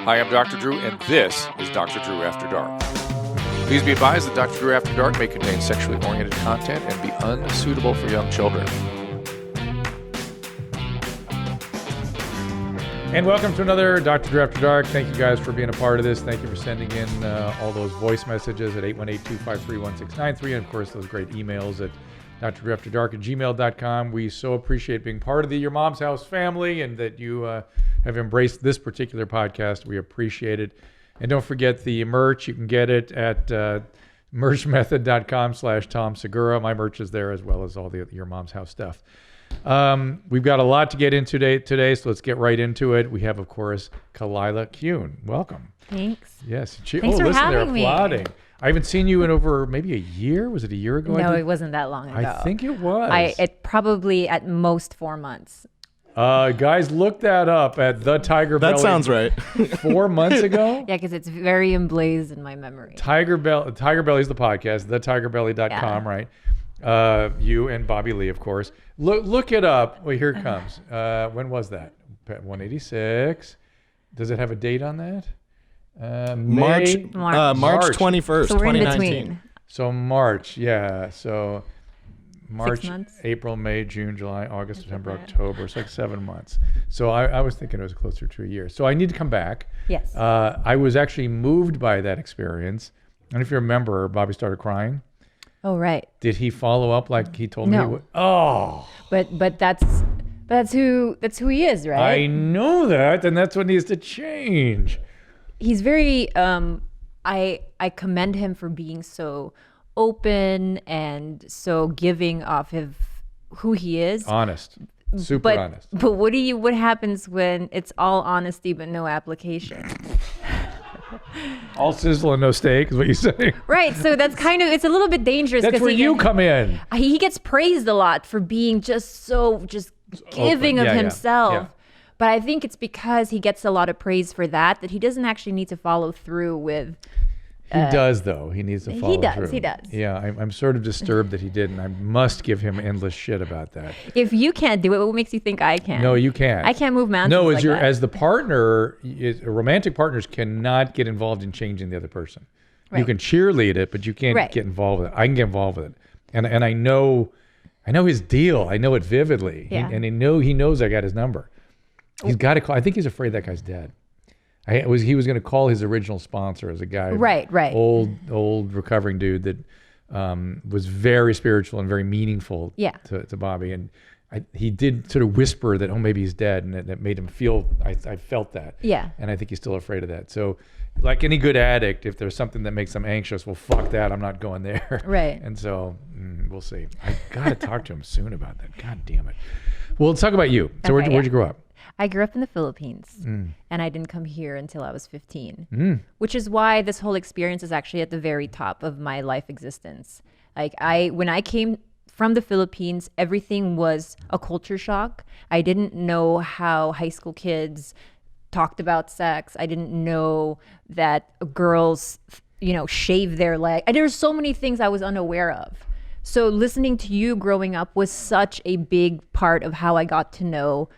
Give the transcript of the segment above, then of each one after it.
Hi, I'm Dr. Drew, and this is Dr. Drew After Dark. Please be advised that Dr. Drew After Dark may contain sexually oriented content and be unsuitable for young children. And welcome to another Dr. Drew After Dark. Thank you guys for being a part of this. Thank you for sending in all those voice messages at 818-253-1693, and of course those great emails at drdrewafterdark@gmail.com. We so appreciate being part of the Your Mom's House family and that you have embraced this particular podcast. We appreciate it. And don't forget the merch. You can get it at merchmethod.com/Tom Segura. My merch is there as well as all the Your Mom's House stuff. We've got a lot to get into today, so let's get right into it. We have, of course, Khalyla Kuhn. Welcome. Thanks. Yes. Thanks for having me. They're applauding. I haven't seen you in over maybe a year. Was it a year ago? No, it wasn't that long ago. I think it was. It probably at most 4 months. Guys, look that up at the Tiger Belly. That sounds right. 4 months ago? Yeah, because it's very emblazed in my memory. Tiger Belly's the podcast, thetigerbelly.com, right? You and Bobby Lee, of course. Look it up. Well, here it comes. When was that? 186. Does it have a date on that? March 21st, so we're in 2019. between. So March, yeah. So March, 6 months? April, May, June, July, August, September, October. It's like 7 months. So I was thinking it was closer to a year. So I need to come back. Yes. I was actually moved by that experience. And if you remember, Bobby started crying. Oh, right. Did he follow up like he told me? No. He would? Oh. But that's who he is, right? I know that, and that's what needs to change. He's very I commend him for being so open and so giving off of who he is. Honest. Super honest. But what happens when it's all honesty but no application? All sizzle and no steak is what you say. Right. So that's it's a little bit dangerous. That's where you come in. He gets praised a lot for being just giving of himself. Yeah. But I think it's because he gets a lot of praise for that he doesn't actually need to follow through with. He does, though. He needs to follow through. He does. Yeah, I'm sort of disturbed that he didn't. I must give him endless shit about that. If you can't do it, what makes you think I can? No, you can't. I can't move mountains. No, that. as the partner, romantic partners cannot get involved in changing the other person. Right. You can cheerlead it, but you can't get involved with it. I can get involved with it, and I know his deal. I know it vividly, yeah. He knows I got his number. He's got to call. I think he's afraid that guy's dead. He was going to call his original sponsor as a guy, right, old recovering dude that was very spiritual and very meaningful to Bobby, and he did sort of whisper that maybe he's dead, and that made him feel. I felt that, and I think he's still afraid of that. So, like any good addict, if there's something that makes them anxious, well, fuck that, I'm not going there, right? And so we'll see. I got to talk to him soon about that. God damn it. Well, let's talk about you. So where'd you grow up? I grew up in the Philippines, and I didn't come here until I was 15, which is why this whole experience is actually at the very top of my life existence. Like when I came from the Philippines, everything was a culture shock. I didn't know how high school kids talked about sex. I didn't know that girls, shave their leg. There's so many things I was unaware of. So listening to you growing up was such a big part of how I got to know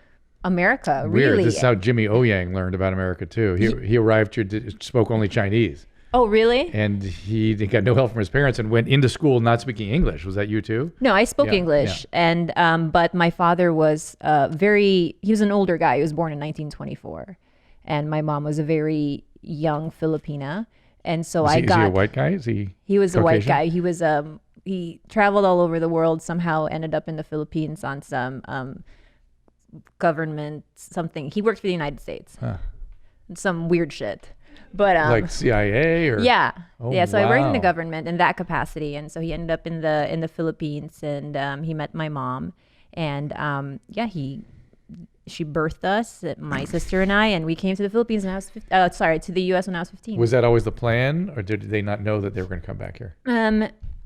America. Weird. Really. This is how Jimmy O Yang learned about America too. He arrived here, spoke only Chinese. Oh, really? And he got no help from his parents and went into school not speaking English. Was that you too? No, I spoke English, and but my father was he was an older guy. He was born in 1924, and my mom was a very young Filipina, and so Is he a white guy? Is he? He was Caucasian? a white guy. He was he traveled all over the world. Somehow ended up in the Philippines on some government something. He worked for the United States. Some weird shit. But like CIA or so wow. I worked in the government in that capacity, and so he ended up in the Philippines, and he met my mom, and she birthed us, my sister and I, and we came to the Philippines and to the US when I was 15. Was that always the plan, or did they not know that they were going to come back here?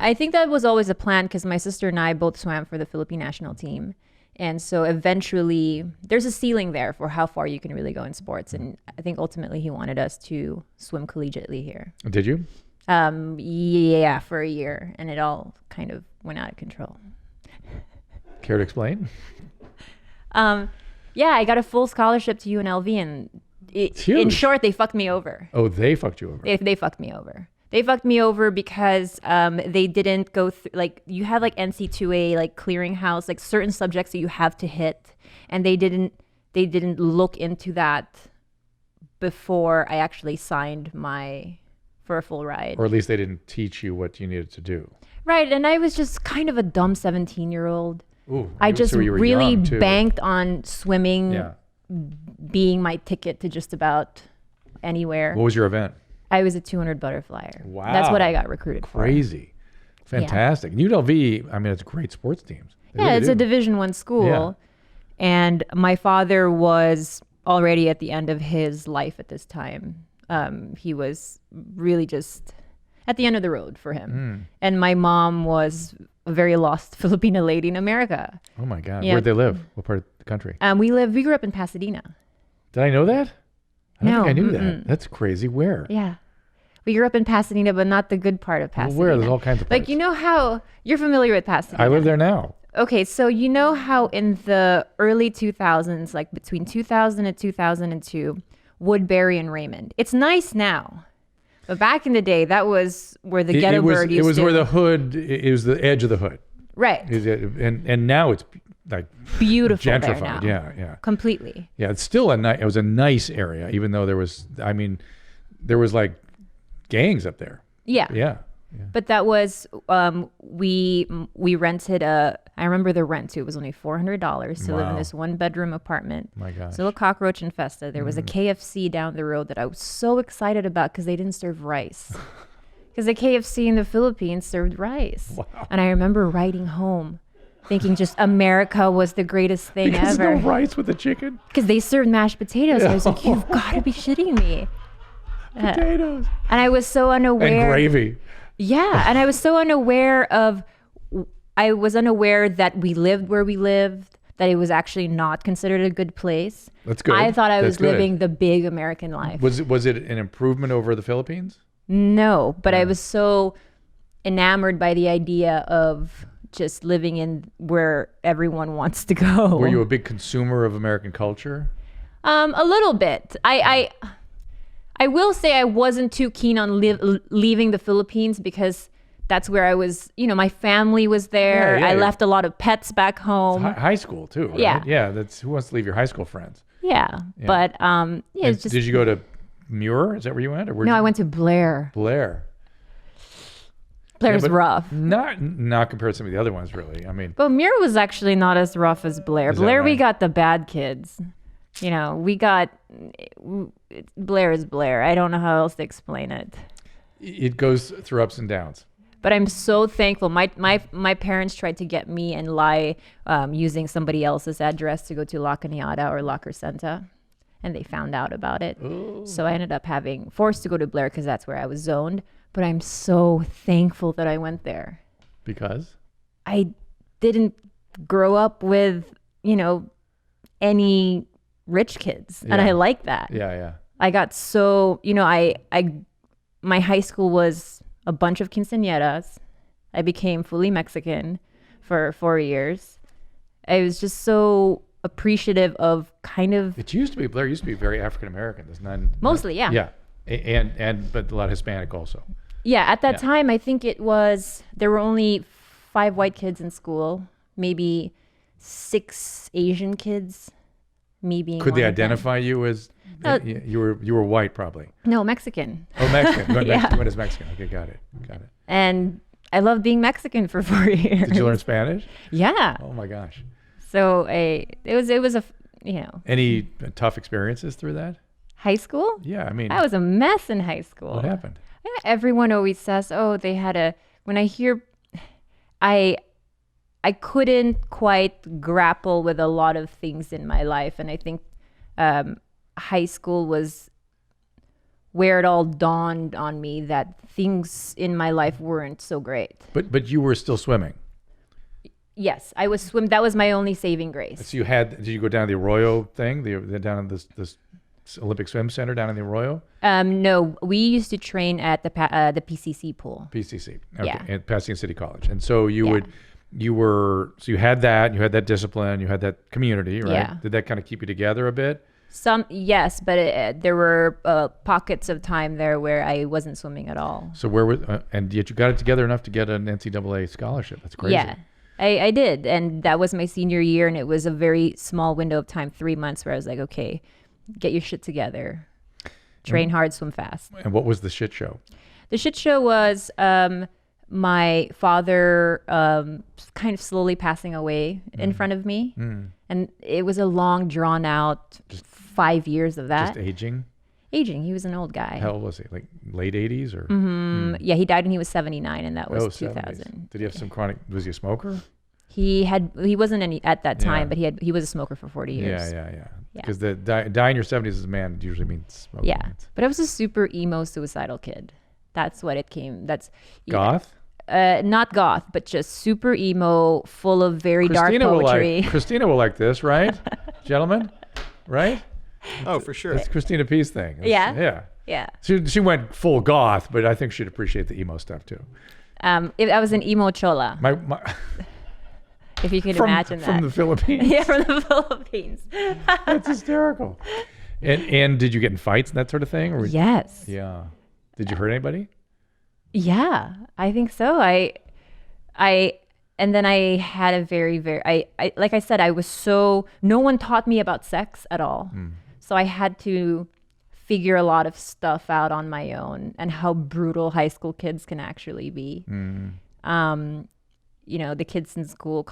I think that was always a plan because my sister and I both swam for the Philippine national team. And so eventually there's a ceiling there for how far you can really go in sports. And I think ultimately he wanted us to swim collegiately here. Did you? Yeah, for a year. And it all kind of went out of control. Care to explain? Yeah, I got a full scholarship to UNLV, and in short, they fucked me over. Oh, they fucked you over. They fucked me over. They fucked me over because they didn't go through, like, you have like NC2A, like clearinghouse, like certain subjects that you have to hit, and they didn't look into that before I actually signed for a full ride. Or at least they didn't teach you what you needed to do. Right, and I was just kind of a dumb 17-year-old. Ooh, I just really banked on swimming being my ticket to just about anywhere. What was your event? I was a 200 butterflyer. Wow. That's what I got recruited for. Crazy. Fantastic. Yeah. UNLV, I mean, it's great sports teams. It's a Division I school. Yeah. And my father was already at the end of his life at this time. He was really just at the end of the road for him. And my mom was a very lost Filipina lady in America. Oh my God. Where'd they live? What part of the country? We grew up in Pasadena. Did I know that? I don't think I knew that. That's crazy. Where? Yeah. We grew up in Pasadena, but not the good part of Pasadena. Well, where? There's all kinds of parts. Like, you know how you're familiar with Pasadena. I live there now. Okay, so you know how in the early 2000s, like between 2000 and 2002, Woodbury and Raymond. It's nice now. But back in the day, that was where the ghetto bird used to... It was where the hood, it was the edge of the hood. Right. And now it's like... Beautiful gentrified. There now. Yeah. Completely. Yeah, it's still it was a nice area, even though there was like gangs up there. Yeah. But that was, we rented I remember the rent too. It was only $400 to live in this 1-bedroom apartment. My gosh. Still a cockroach infested. There was a KFC down the road that I was so excited about because they didn't serve rice. Because the KFC in the Philippines served rice. Wow. And I remember riding home thinking just America was the greatest thing because ever. No rice with the chicken? Because they served mashed potatoes. I was like, you've got to be shitting me. Potatoes. And I was so unaware. And gravy. Yeah, and I was so unaware that we lived where we lived, that it was actually not considered a good place. That's good. I thought I was living the big American life. Was it an improvement over the Philippines? No, but I was so enamored by the idea of just living in where everyone wants to go. Were you a big consumer of American culture? A little bit. I will say I wasn't too keen on leaving the Philippines because that's where I was, my family was there. I left a lot of pets back home. It's high school too, right? Yeah. That's who wants to leave your high school friends? Yeah. But it's just. Did you go to Muir? Is that where you went? No, I went to Blair. Blair's rough. Not compared to some of the other ones, really. I mean. But Muir was actually not as rough as Blair. Blair, we got the bad kids. We got Blair is Blair. I don't know how else to explain it. It goes through ups and downs. But I'm so thankful. My parents tried to get me and lie using somebody else's address to go to La Cañada or La Crescenta, and they found out about it. Ooh. So I ended up forced to go to Blair because that's where I was zoned. But I'm so thankful that I went there. Because? I didn't grow up with, any rich kids. And I like that. Yeah. I got so, my high school was a bunch of quinceañeras. I became fully Mexican for 4 years. I was just so appreciative of Blair used to be very African American. There's none. Mostly, yeah. Yeah. But a lot of Hispanic also. Yeah. At that time, I think there were only 5 white kids in school, maybe 6 Asian kids. Me being could they identify you as you were white probably? No, Mexican. Oh, Mexican. Went as Mexican. Okay, got it. And I loved being Mexican for 4 years. Did you learn Spanish? Yeah. Oh my gosh. So it was a Any tough experiences through that? High school? Yeah, I mean. I was a mess in high school. What happened? Everyone always says, they had when I hear, I couldn't quite grapple with a lot of things in my life. And I think high school was where it all dawned on me that things in my life weren't so great. But you were still swimming? Yes, I was that was my only saving grace. So did you go down to the Arroyo thing, down in this Olympic Swim Center down in the Arroyo? No, we used to train at the PCC pool. PCC, okay, at Pasadena City College. And so you had that discipline, you had that community, right? Yeah. Did that kind of keep you together a bit? Yes, but there were pockets of time there where I wasn't swimming at all. So where was, and yet you got it together enough to get an NCAA scholarship. That's crazy. Yeah, I did. And that was my senior year. And it was a very small window of time, 3 months, where I was like, okay, get your shit together. Train hard, swim fast. And what was the shit show? The shit show was my father kind of slowly passing away in front of me. And it was a long, drawn out 5 years of that. Just aging? Aging. He was an old guy. How old was he? Like late 80s or? Yeah, he died when he was 79, and that was 2000. 70s. Did he have some chronic, was he a smoker? He wasn't any at that time, but he was a smoker for 40 years. Yeah. Because the die in your 70s as a man usually means smoking. Yeah, but I was a super emo suicidal kid. That's what it came. That's goth? Not goth, but just super emo, full of very dark poetry. Christina will like this, right? Gentlemen, right? Oh, for sure. It's Christina P's thing. Yeah. She went full goth, but I think she'd appreciate the emo stuff too. I was an emo chola. My if you can imagine that. From the Philippines. Yeah, from the Philippines. That's hysterical. And did you get in fights and that sort of thing? Or Yes. Yeah. Did you hurt anybody? Yeah, I think so. And then I had a very, very, like I said, no one taught me about sex at all. So I had to figure a lot of stuff out on my own and how brutal high school kids can actually be. The kids in school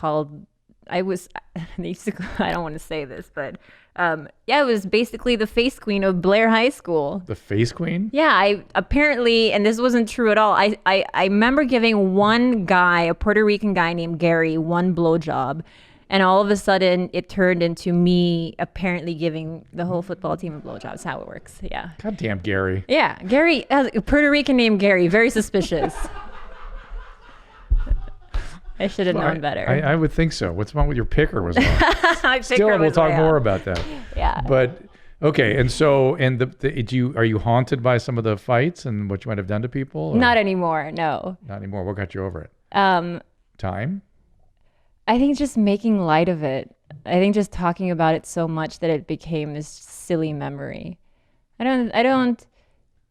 I don't want to say this, but it was basically the face queen of Blair High School. The face queen? Yeah, I apparently, and this wasn't true at all. I remember giving one guy, a Puerto Rican guy named Gary, one blowjob, and all of a sudden it turned into me apparently giving the whole football team a blowjob. That's how it works. Yeah. Goddamn Gary. Yeah, Gary, a Puerto Rican named Gary, very suspicious. I should have known better. I would think so. What's wrong with your picker was wrong. My Still, picker we'll was talk way more off. about that. Yeah. But okay, and so are you haunted by some of the fights and what you might have done to people? Or? Not anymore. No. Not anymore. What got you over it? Time? I think just making light of it. I think just talking about it so much that it became this silly memory.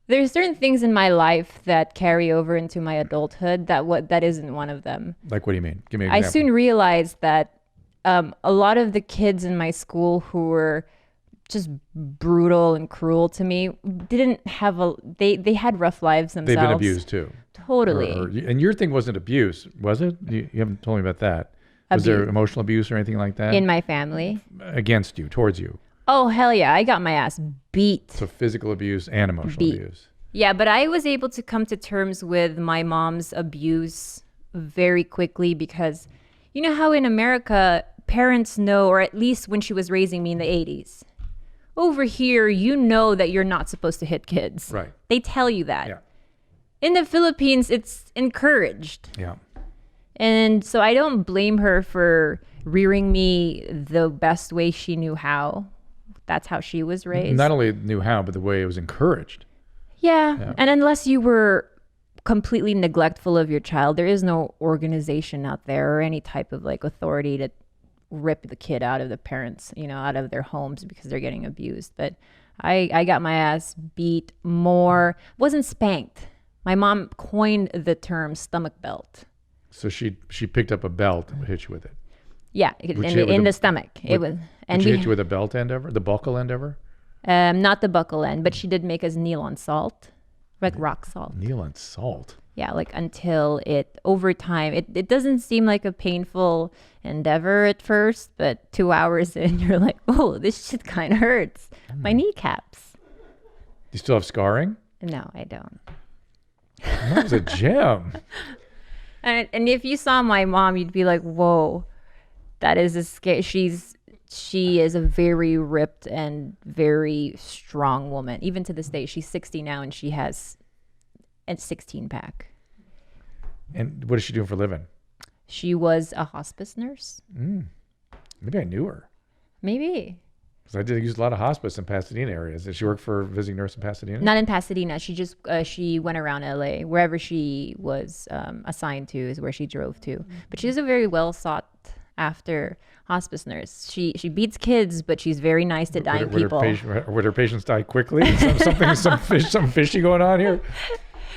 There's certain things in my life that carry over into my adulthood that isn't one of them. Like, what do you mean? Give me an example. I soon realized that a lot of the kids in my school who were just brutal and cruel to me didn't have they had rough lives themselves. They've been abused too. Totally. And your thing wasn't abuse, was it? You haven't told me about that. Was there emotional abuse or anything like that? In my family? Against you, towards you? Oh, hell yeah. I got my ass beat. So physical abuse and emotional abuse. Yeah, but I was able to come to terms with my mom's abuse very quickly because you know how in America, parents know, or at least when she was raising me in the 80s, over here, you know that you're not supposed to hit kids. Right. They tell you that. Yeah. In the Philippines, it's encouraged. Yeah. And so I don't blame her for rearing me the best way she knew how. That's how she was raised. Not only knew how, but the way it was encouraged. Yeah. And unless you were completely neglectful of your child, there is no organization out there or any type of like authority to rip the kid out of the parents, out of their homes because they're getting abused. But I got my ass beat more. Wasn't spanked. My mom coined the term stomach belt. So she picked up a belt and would hit you with it. Yeah, in the stomach. Would she hit you with a belt end ever? The buckle end ever? Not the buckle end, but she did make us kneel on salt, like rock salt. Kneel on salt? Yeah, like until over time, it doesn't seem like a painful endeavor at first, but 2 hours in, you're like, oh, this shit kind of hurts. My kneecaps. Do you still have scarring? No, I don't. That was a gem. And if you saw my mom, you'd be like, whoa, that is a scare. She is a very ripped and very strong woman. Even to this day, she's 60 now and she has a 16-pack. And what is she doing for a living? She was a hospice nurse. Maybe I knew her. Maybe. Because I did use a lot of hospice in Pasadena areas. Did she work for a visiting nurse in Pasadena? Not in Pasadena. She just she went around LA. Wherever she was assigned to is where she drove to. But she was a very well sought after hospice nurse. She beats kids, but she's very nice to dying people. Would her patients die quickly? Something fishy going on here?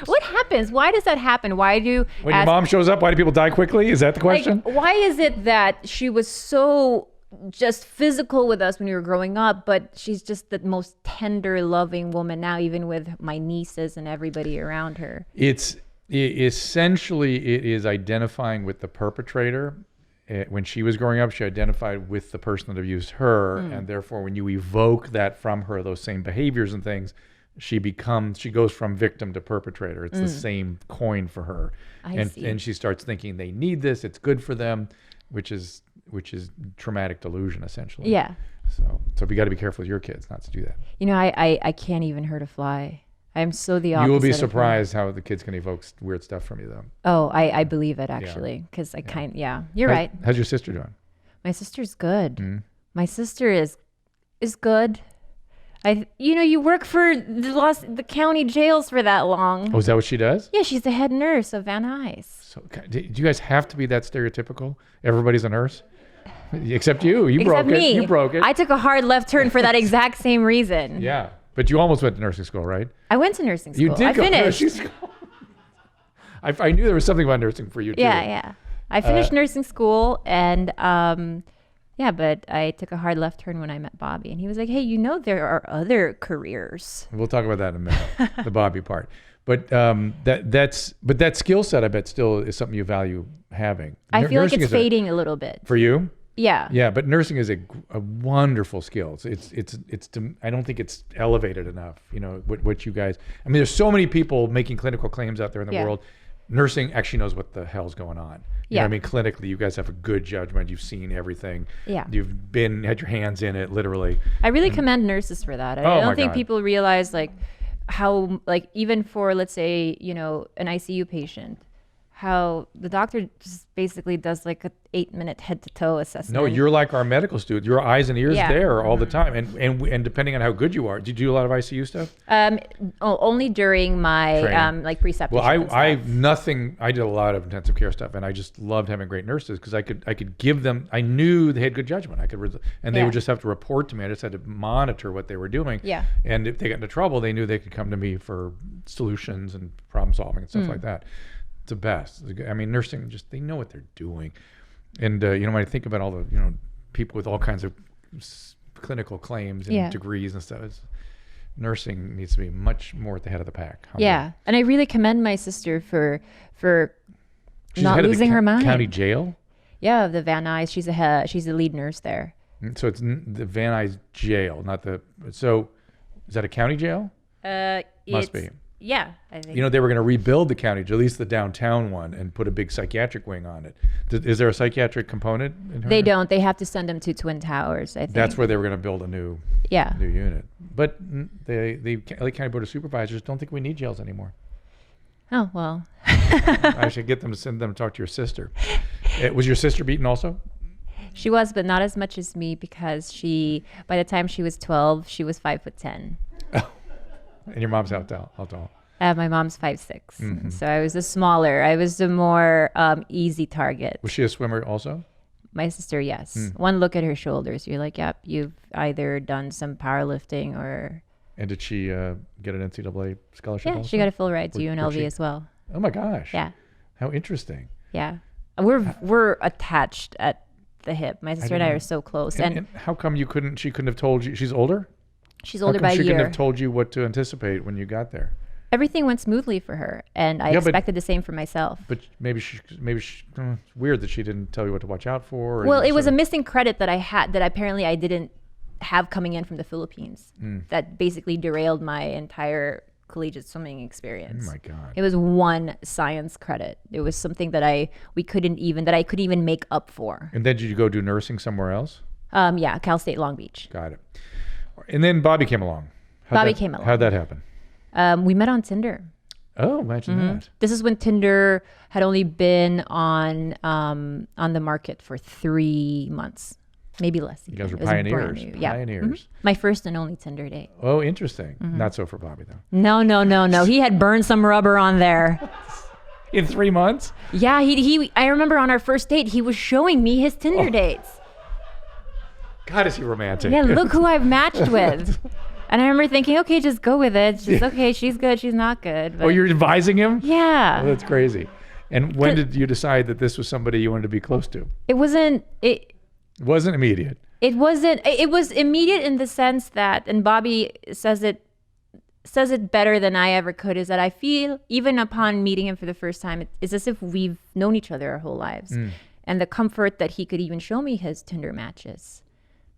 What happens? Why does that happen? When your mom shows up, why do people die quickly? Is that the question? Like, why is it that she was so just physical with us when we were growing up, but she's just the most tender, loving woman now, even with my nieces and everybody around her? Essentially, it is identifying with the perpetrator. When she was growing up, she identified with the person that abused her, and therefore when you evoke that from her, those same behaviors and things, she goes from victim to perpetrator. It's the same coin for her. I see. And she starts thinking they need this, it's good for them, which is traumatic delusion, essentially. Yeah. So we got to be careful with your kids not to do that. You know, I can't even hurt a fly. I'm so the opposite. You will be surprised how the kids can evoke weird stuff from you, though. Oh, I believe it, actually, because you're right. How's your sister doing? My sister's good. My sister is good. You work for the county jails for that long. Oh, is that what she does? Yeah, she's the head nurse of Van Nuys. So, do you guys have to be that stereotypical? Everybody's a nurse? Except you. You broke it. I took a hard left turn for that exact same reason. Yeah. But you almost went to nursing school, right? I went to nursing school. You did go finished. to nursing school. I knew there was something about nursing for you, too. Yeah. I finished nursing school, and but I took a hard left turn when I met Bobby. And he was like, hey, there are other careers. We'll talk about that in a minute, the Bobby part. But that skill set, I bet, still is something you value having. I feel like it's fading a little bit. For you? Yeah. Yeah, but nursing is a wonderful skill. I don't think it's elevated enough. What you guys. I mean, there's so many people making clinical claims out there in the world. Nursing actually knows what the hell's going on. You know what I mean? Clinically, you guys have a good judgment. You've seen everything. Yeah. You've had your hands in it, literally. I really commend nurses for that. I don't think people realize how even for, let's say, an ICU patient, how the doctor just basically does an 8-minute head-to-toe assessment. No, you're like our medical student. Your eyes and ears there all the time. And depending on how good you are, did you do a lot of ICU stuff? Only during my preceptorship. Well, I did a lot of intensive care stuff, and I just loved having great nurses because I could give them. I knew they had good judgment. They would just have to report to me. I just had to monitor what they were doing. Yeah. And if they got into trouble, they knew they could come to me for solutions and problem solving and stuff like that. It's the best. I mean, nursing, they know what they're doing. And, when I think about all the, people with all kinds of clinical claims and degrees and stuff, nursing needs to be much more at the head of the pack. Yeah. And I really commend my sister for not losing her mind. County jail? Yeah, the Van Nuys. She's the lead nurse there. So it's the Van Nuys jail, so is that a county jail? Must be. Yeah, I think. They were going to rebuild the county, at least the downtown one, and put a big psychiatric wing on it. Is there a psychiatric component in her? They don't. They have to send them to Twin Towers, I think. That's where they were going to build a new unit. But the LA County Board of Supervisors don't think we need jails anymore. Oh, well. I should get them to send them to talk to your sister. Was your sister beaten also? She was, but not as much as me because by the time she was 12, she was 5'10". And your mom's how tall? My mom's 5'6". So I was the smaller. I was the more easy target. Was she a swimmer also? My sister, yes. One look at her shoulders, you're like, yep, you've either done some powerlifting or... And did she get an NCAA scholarship also? She got a full ride to UNLV as well. Oh my gosh. Yeah. How interesting. Yeah. We're attached at the hip. My sister and I are so close. And how come she couldn't have told you? She's older? She's older by a year. She couldn't have told you what to anticipate when you got there. Everything went smoothly for her, and I expected the same for myself. But maybe it's weird that she didn't tell you what to watch out for. Well, it was a missing credit that I had that apparently I didn't have coming in from the Philippines. That basically derailed my entire collegiate swimming experience. Oh my God! It was one science credit. It was something that I could even make up for. And then did you go do nursing somewhere else? Yeah, Cal State Long Beach. Got it. And then Bobby came along. How'd that happen? We met on Tinder. Oh, imagine that. This is when Tinder had only been on the market for 3 months, maybe less. You guys were pioneers. Yeah. Pioneers. My first and only Tinder date. Oh, interesting. Not so for Bobby, though. No. He had burned some rubber on there. In 3 months? Yeah, I remember on our first date, he was showing me his Tinder dates. God, is he romantic? Yeah, look who I've matched with. And I remember thinking, okay, just go with it. It's just, okay, she's good, she's not good. But, you're advising him? Yeah. Oh, that's crazy. And when did you decide that this was somebody you wanted to be close to? It wasn't immediate. It was immediate in the sense that, and Bobby says it better than I ever could, is that I feel, even upon meeting him for the first time, it's as if we've known each other our whole lives. And the comfort that he could even show me his Tinder matches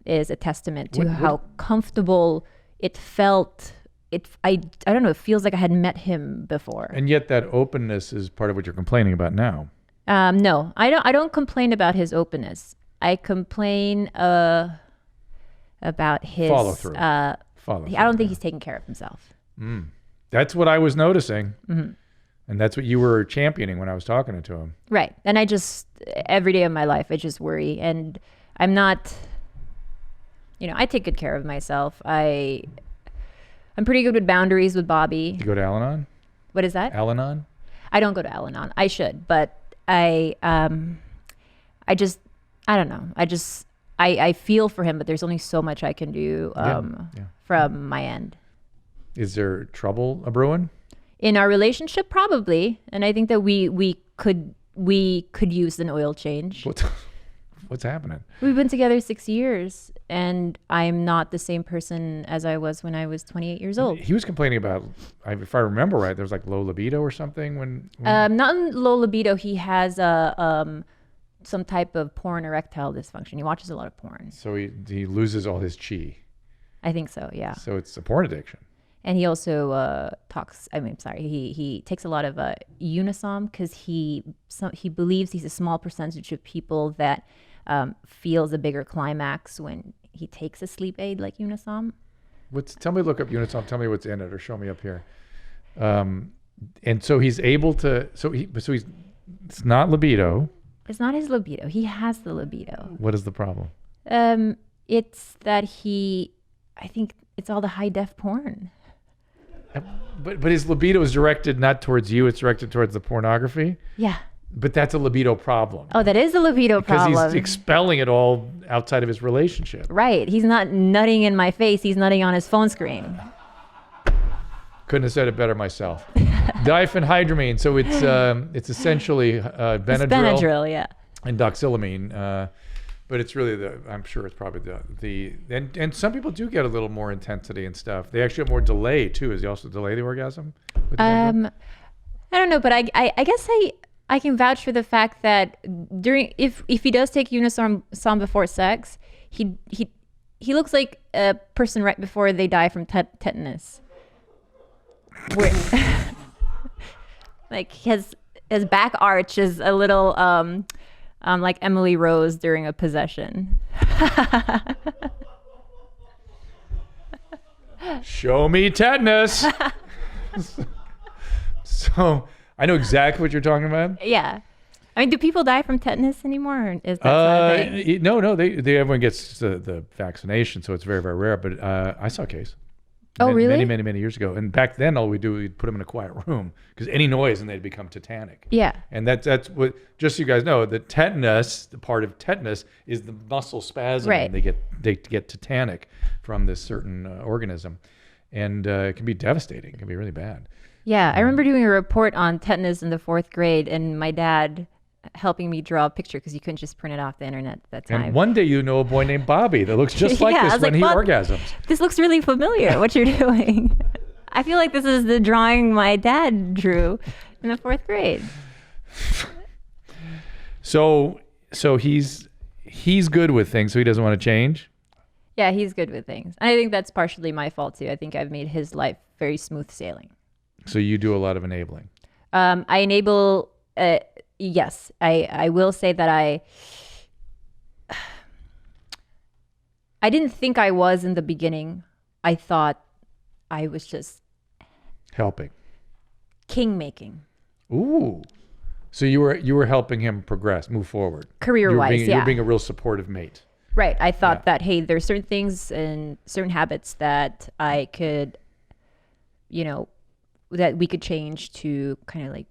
is a testament to how comfortable it felt. I don't know, it feels like I had met him before. And yet that openness is part of what you're complaining about now. No, I don't complain about his openness. I complain about his follow through. I don't think he's taking care of himself. That's what I was noticing. And that's what you were championing when I was talking to him. Right. And I just, every day of my life, I just worry. And I'm not, I take good care of myself. I'm pretty good with boundaries with Bobby. You go to Al-Anon? What is that? Al-Anon? I don't go to Al-Anon. I should, but I don't know. I feel for him, but there's only so much I can do from my end. Is there trouble brewing? In our relationship, probably. And I think that we could use an oil change. What's happening? We've been together 6 years, and I'm not the same person as I was when I was 28 years old. He was complaining about, if I remember right, there was like low libido or something when not low libido. He has some type of porn erectile dysfunction. He watches a lot of porn. So he loses all his chi. I think so, yeah. So it's a porn addiction. And he also he takes a lot of Unisom because he believes he's a small percentage of people that feels a bigger climax when he takes a sleep aid like Unisom. Tell me, look up Unisom. Tell me what's in it, or show me up here. And so he's able to. It's not libido. It's not his libido. He has the libido. What is the problem? It's that I think it's all the high def porn. But his libido is directed not towards you, it's directed towards the pornography? Yeah. But that's a libido problem. Oh, that is a libido problem. Because he's expelling it all outside of his relationship. Right. He's not nutting in my face, he's nutting on his phone screen. Couldn't have said it better myself. Diphenhydramine. So it's essentially Benadryl. It's Benadryl, yeah. And doxylamine. But it's really I'm sure it's probably and some people do get a little more intensity and stuff. They actually have more delay too. Is he also delay the orgasm? I don't know, but I guess I can vouch for the fact that if he does take Unisom before sex, he looks like a person right before they die from tetanus. Like his back arch is a little like Emily Rose during a possession. Show me tetanus. So I know exactly what you're talking about. Yeah. I mean, do people die from tetanus anymore? Or is that not a thing? No. Everyone gets the vaccination, so it's very, very rare. But I saw a case. Oh, really? Many years ago. And back then, all we'd put them in a quiet room because any noise and they'd become tetanic. Yeah. And that's what, just so you guys know, the tetanus, the part of tetanus is the muscle spasm. Right. And they get tetanic from this certain organism. And it can be devastating. It can be really bad. Yeah. I remember doing a report on tetanus in the 4th grade and my dad helping me draw a picture because you couldn't just print it off the internet at that time. And one day you know a boy named Bobby that looks just like this when he orgasms. This looks really familiar, what you're doing. I feel like this is the drawing my dad drew in the 4th grade. So he's good with things, so he doesn't want to change? Yeah, he's good with things. And I think that's partially my fault too. I think I've made his life very smooth sailing. So you do a lot of enabling? I enable... yes, I will say that I didn't think I was in the beginning. I thought I was just helping, king making. Ooh, so you were helping him progress, move forward, career-wise. You're being a real supportive mate. Right. I thought that hey, there's certain things and certain habits that I could, that we could change to kind of like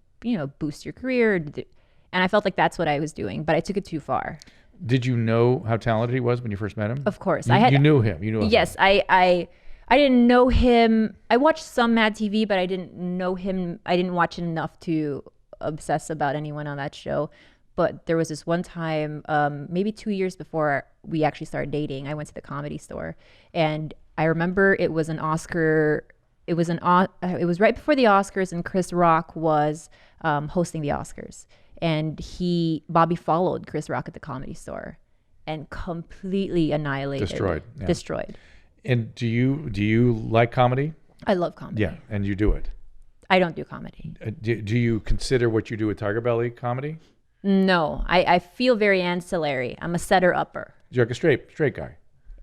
boost your career. And I felt like that's what I was doing, but I took it too far. Did you know how talented he was when you first met him? Of course. You knew him. You knew him. Yes, I didn't know him. I watched some Mad TV, but I didn't know him. I didn't watch enough to obsess about anyone on that show. But there was this one time, maybe 2 years before we actually started dating, I went to the Comedy Store, and I remember it was an Oscar. It was right before the Oscars, and Chris Rock was hosting the Oscars, and Bobby followed Chris Rock at the Comedy Store, and completely annihilated, destroyed. And do you like comedy? I love comedy. Yeah, and you do it. I don't do comedy. Do you consider what you do with Tiger Belly comedy? No, I feel very ancillary. I'm a setter upper. You're like a straight guy.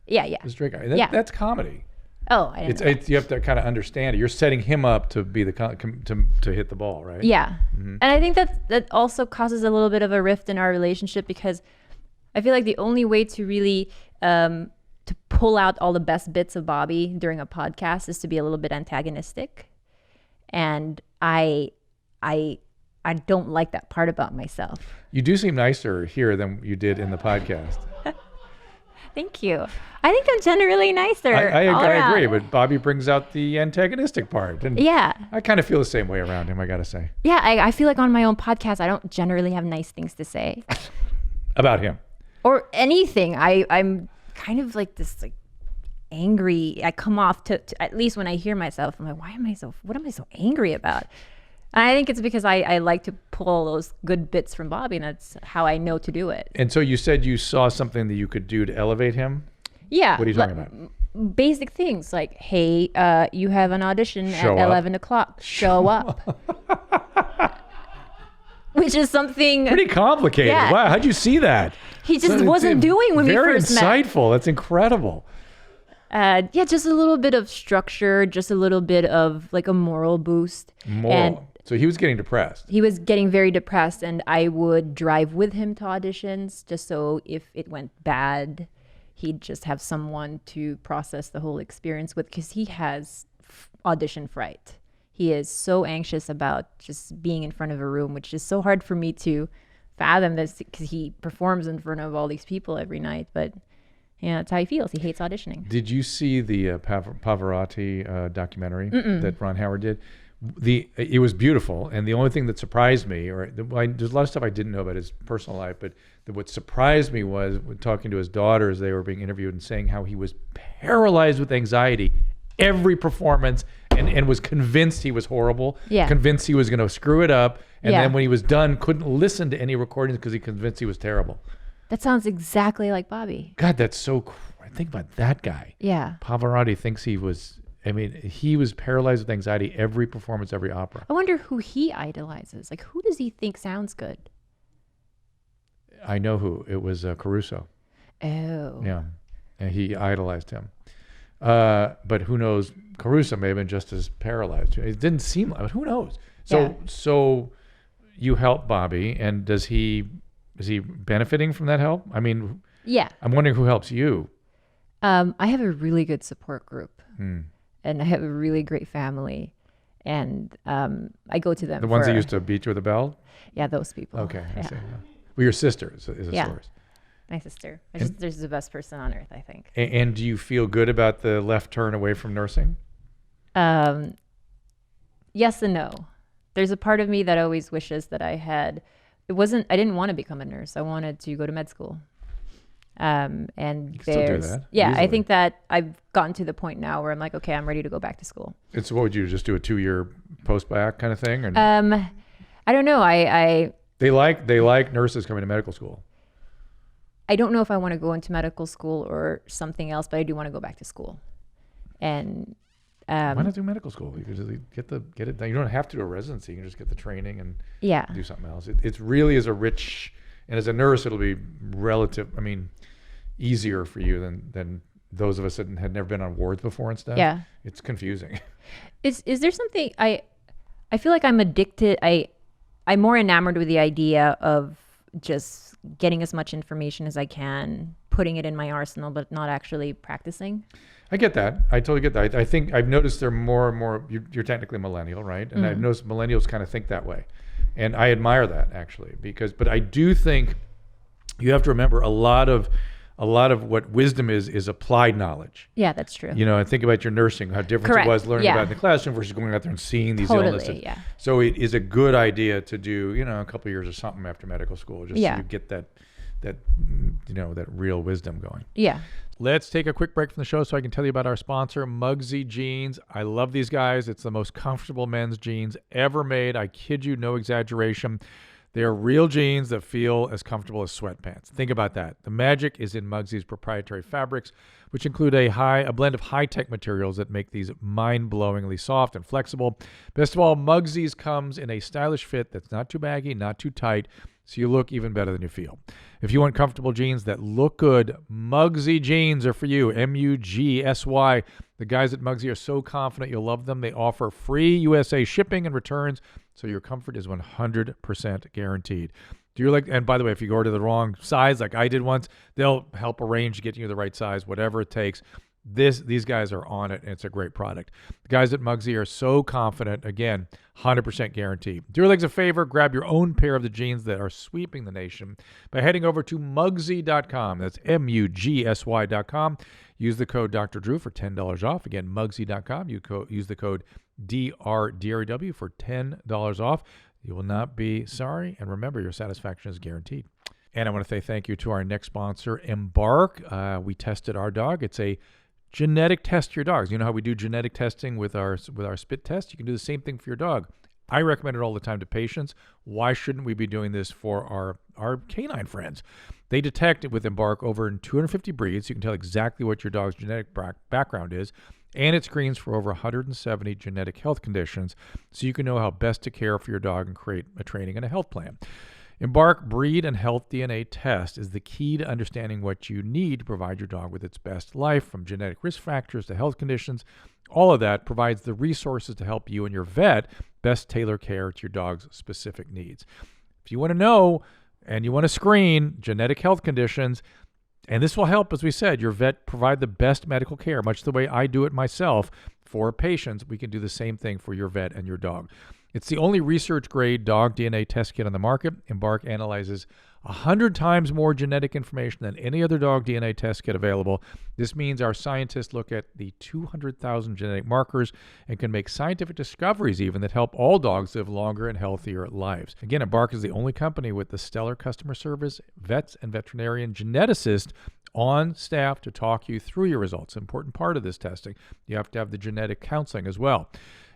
Yeah. A straight guy. That's comedy. Oh, I didn't know that. You have to kind of understand it. You're setting him up to be to hit the ball, right? Yeah. Mm-hmm. And I think that also causes a little bit of a rift in our relationship, because I feel like the only way to really to pull out all the best bits of Bobby during a podcast is to be a little bit antagonistic. And I don't like that part about myself. You do seem nicer here than you did in the podcast. Thank you. I think I'm generally nicer. I agree, but Bobby brings out the antagonistic part. And yeah. I kind of feel the same way around him, I got to say. Yeah, I feel like on my own podcast, I don't generally have nice things to say. About him. Or anything. I'm kind of like this angry. I come off to at least when I hear myself, I'm like, what am I so angry about? And I think it's because I like to pull those good bits from Bobby, and that's how I know to do it. And so you said you saw something that you could do to elevate him? Yeah. What are you talking about? Basic things like, hey, you have an audition at 11 o'clock. Show up. Which is something... pretty complicated. Yeah. Wow, how'd you see that? He just wasn't doing when we first met. Very insightful. That's incredible. Just a little bit of structure, just a little bit of like a moral boost. So he was getting depressed. He was getting very depressed, and I would drive with him to auditions just so if it went bad, he'd just have someone to process the whole experience with, because he has audition fright. He is so anxious about just being in front of a room, which is so hard for me to fathom this, because he performs in front of all these people every night. But that's how he feels. He hates auditioning. Did you see the Pavarotti documentary that Ron Howard did? It was beautiful, and the only thing that surprised me, there's a lot of stuff I didn't know about his personal life, but what surprised me was when talking to his daughters, they were being interviewed and saying how he was paralyzed with anxiety every performance, and was convinced he was horrible, convinced he was going to screw it up, and then when he was done, couldn't listen to any recordings because he convinced he was terrible. That sounds exactly like Bobby. God, that's so cool. Think about that guy. Yeah. Pavarotti thinks he was paralyzed with anxiety every performance, every opera. I wonder who he idolizes. Like, who does he think sounds good? I know who. It was Caruso. Oh. Yeah. And he idolized him. But who knows? Caruso may have been just as paralyzed. It didn't seem like, but who knows? So you help Bobby, and is he benefiting from that help? I mean, yeah. I'm wondering who helps you. I have a really good support group. And I have a really great family, and I go to them. The ones that used to beat you with a belt? Yeah, those people. Okay, I see. Well, your sister is a source. My sister. She's the best person on earth, I think. And do you feel good about the left turn away from nursing? Yes and no. There's a part of me that always wishes that I didn't want to become a nurse. I wanted to go to med school. And you can still do that, easily. I think that I've gotten to the point now where I'm like, okay, I'm ready to go back to school. And so what would you just do, a 2-year post-bac kind of thing? Or? I don't know. They like nurses coming to medical school. I don't know if I want to go into medical school or something else, but I do want to go back to school. And why not do medical school? You could just get it done. You don't have to do a residency. You can just get the training and do something else. It really is a rich, and as a nurse, it'll be easier for you than those of us that had never been on wards before and stuff. Yeah. It's confusing. Is there something I feel like I'm addicted. I'm more enamored with the idea of just getting as much information as I can, putting it in my arsenal, but not actually practicing. I get that. I totally get that. I think I've noticed there more and more, you're technically a millennial, right? And I've noticed millennials kind of think that way. And I admire that, actually, but I do think you have to remember a lot of what wisdom is applied knowledge. Yeah, that's true. And think about your nursing, how different Correct. it was learning Yeah. about it in the classroom versus going out there and seeing these Totally, illnesses. yeah. So it is a good idea to do, a couple of years or something after medical school, just so you get that real wisdom going. Yeah. Let's take a quick break from the show so I can tell you about our sponsor, Mugsy Jeans. I love these guys. It's the most comfortable men's jeans ever made. I kid you, no exaggeration. They're real jeans that feel as comfortable as sweatpants. Think about that. The magic is in Mugsy's proprietary fabrics, which include a blend of high-tech materials that make these mind-blowingly soft and flexible. Best of all, Mugsy's comes in a stylish fit that's not too baggy, not too tight, so you look even better than you feel. If you want comfortable jeans that look good, Mugsy Jeans are for you. Mugsy. The guys at Mugsy are so confident you'll love them. They offer free USA shipping and returns, so your comfort is 100% guaranteed. And by the way, if you order the wrong size, like I did once, they'll help arrange to get you the right size, whatever it takes. These guys are on it, and it's a great product. The guys at Mugsy are so confident, again, 100% guarantee. Do your legs a favor, grab your own pair of the jeans that are sweeping the nation by heading over to Mugsy.com. That's Mugsy.com. Use the code Dr. Drew for $10 off. Again, Mugsy.com. Use the code DRDREW for $10 off. You will not be sorry, and remember, your satisfaction is guaranteed. And I want to say thank you to our next sponsor, Embark. We tested our dog. It's a genetic test for your dogs. You know how we do genetic testing with our spit test? You can do the same thing for your dog. I recommend it all the time to patients. Why shouldn't we be doing this for our canine friends? They detect it with Embark over 250 breeds. You can tell exactly what your dog's genetic background is. And it screens for over 170 genetic health conditions, so you can know how best to care for your dog and create a training and a health plan. Embark Breed and Health DNA Test is the key to understanding what you need to provide your dog with its best life, from genetic risk factors to health conditions. All of that provides the resources to help you and your vet best tailor care to your dog's specific needs. If you want to know and you want to screen genetic health conditions, and this will help, as we said, your vet provide the best medical care, much the way I do it myself for patients. We can do the same thing for your vet and your dog. It's the only research-grade dog DNA test kit on the market. Embark analyzes 100 times more genetic information than any other dog DNA test kit available. This means our scientists look at the 200,000 genetic markers and can make scientific discoveries even that help all dogs live longer and healthier lives. Again, Embark is the only company with the stellar customer service, vets, and veterinarian geneticists on staff to talk you through your results. An important part of this testing. You have to have the genetic counseling as well.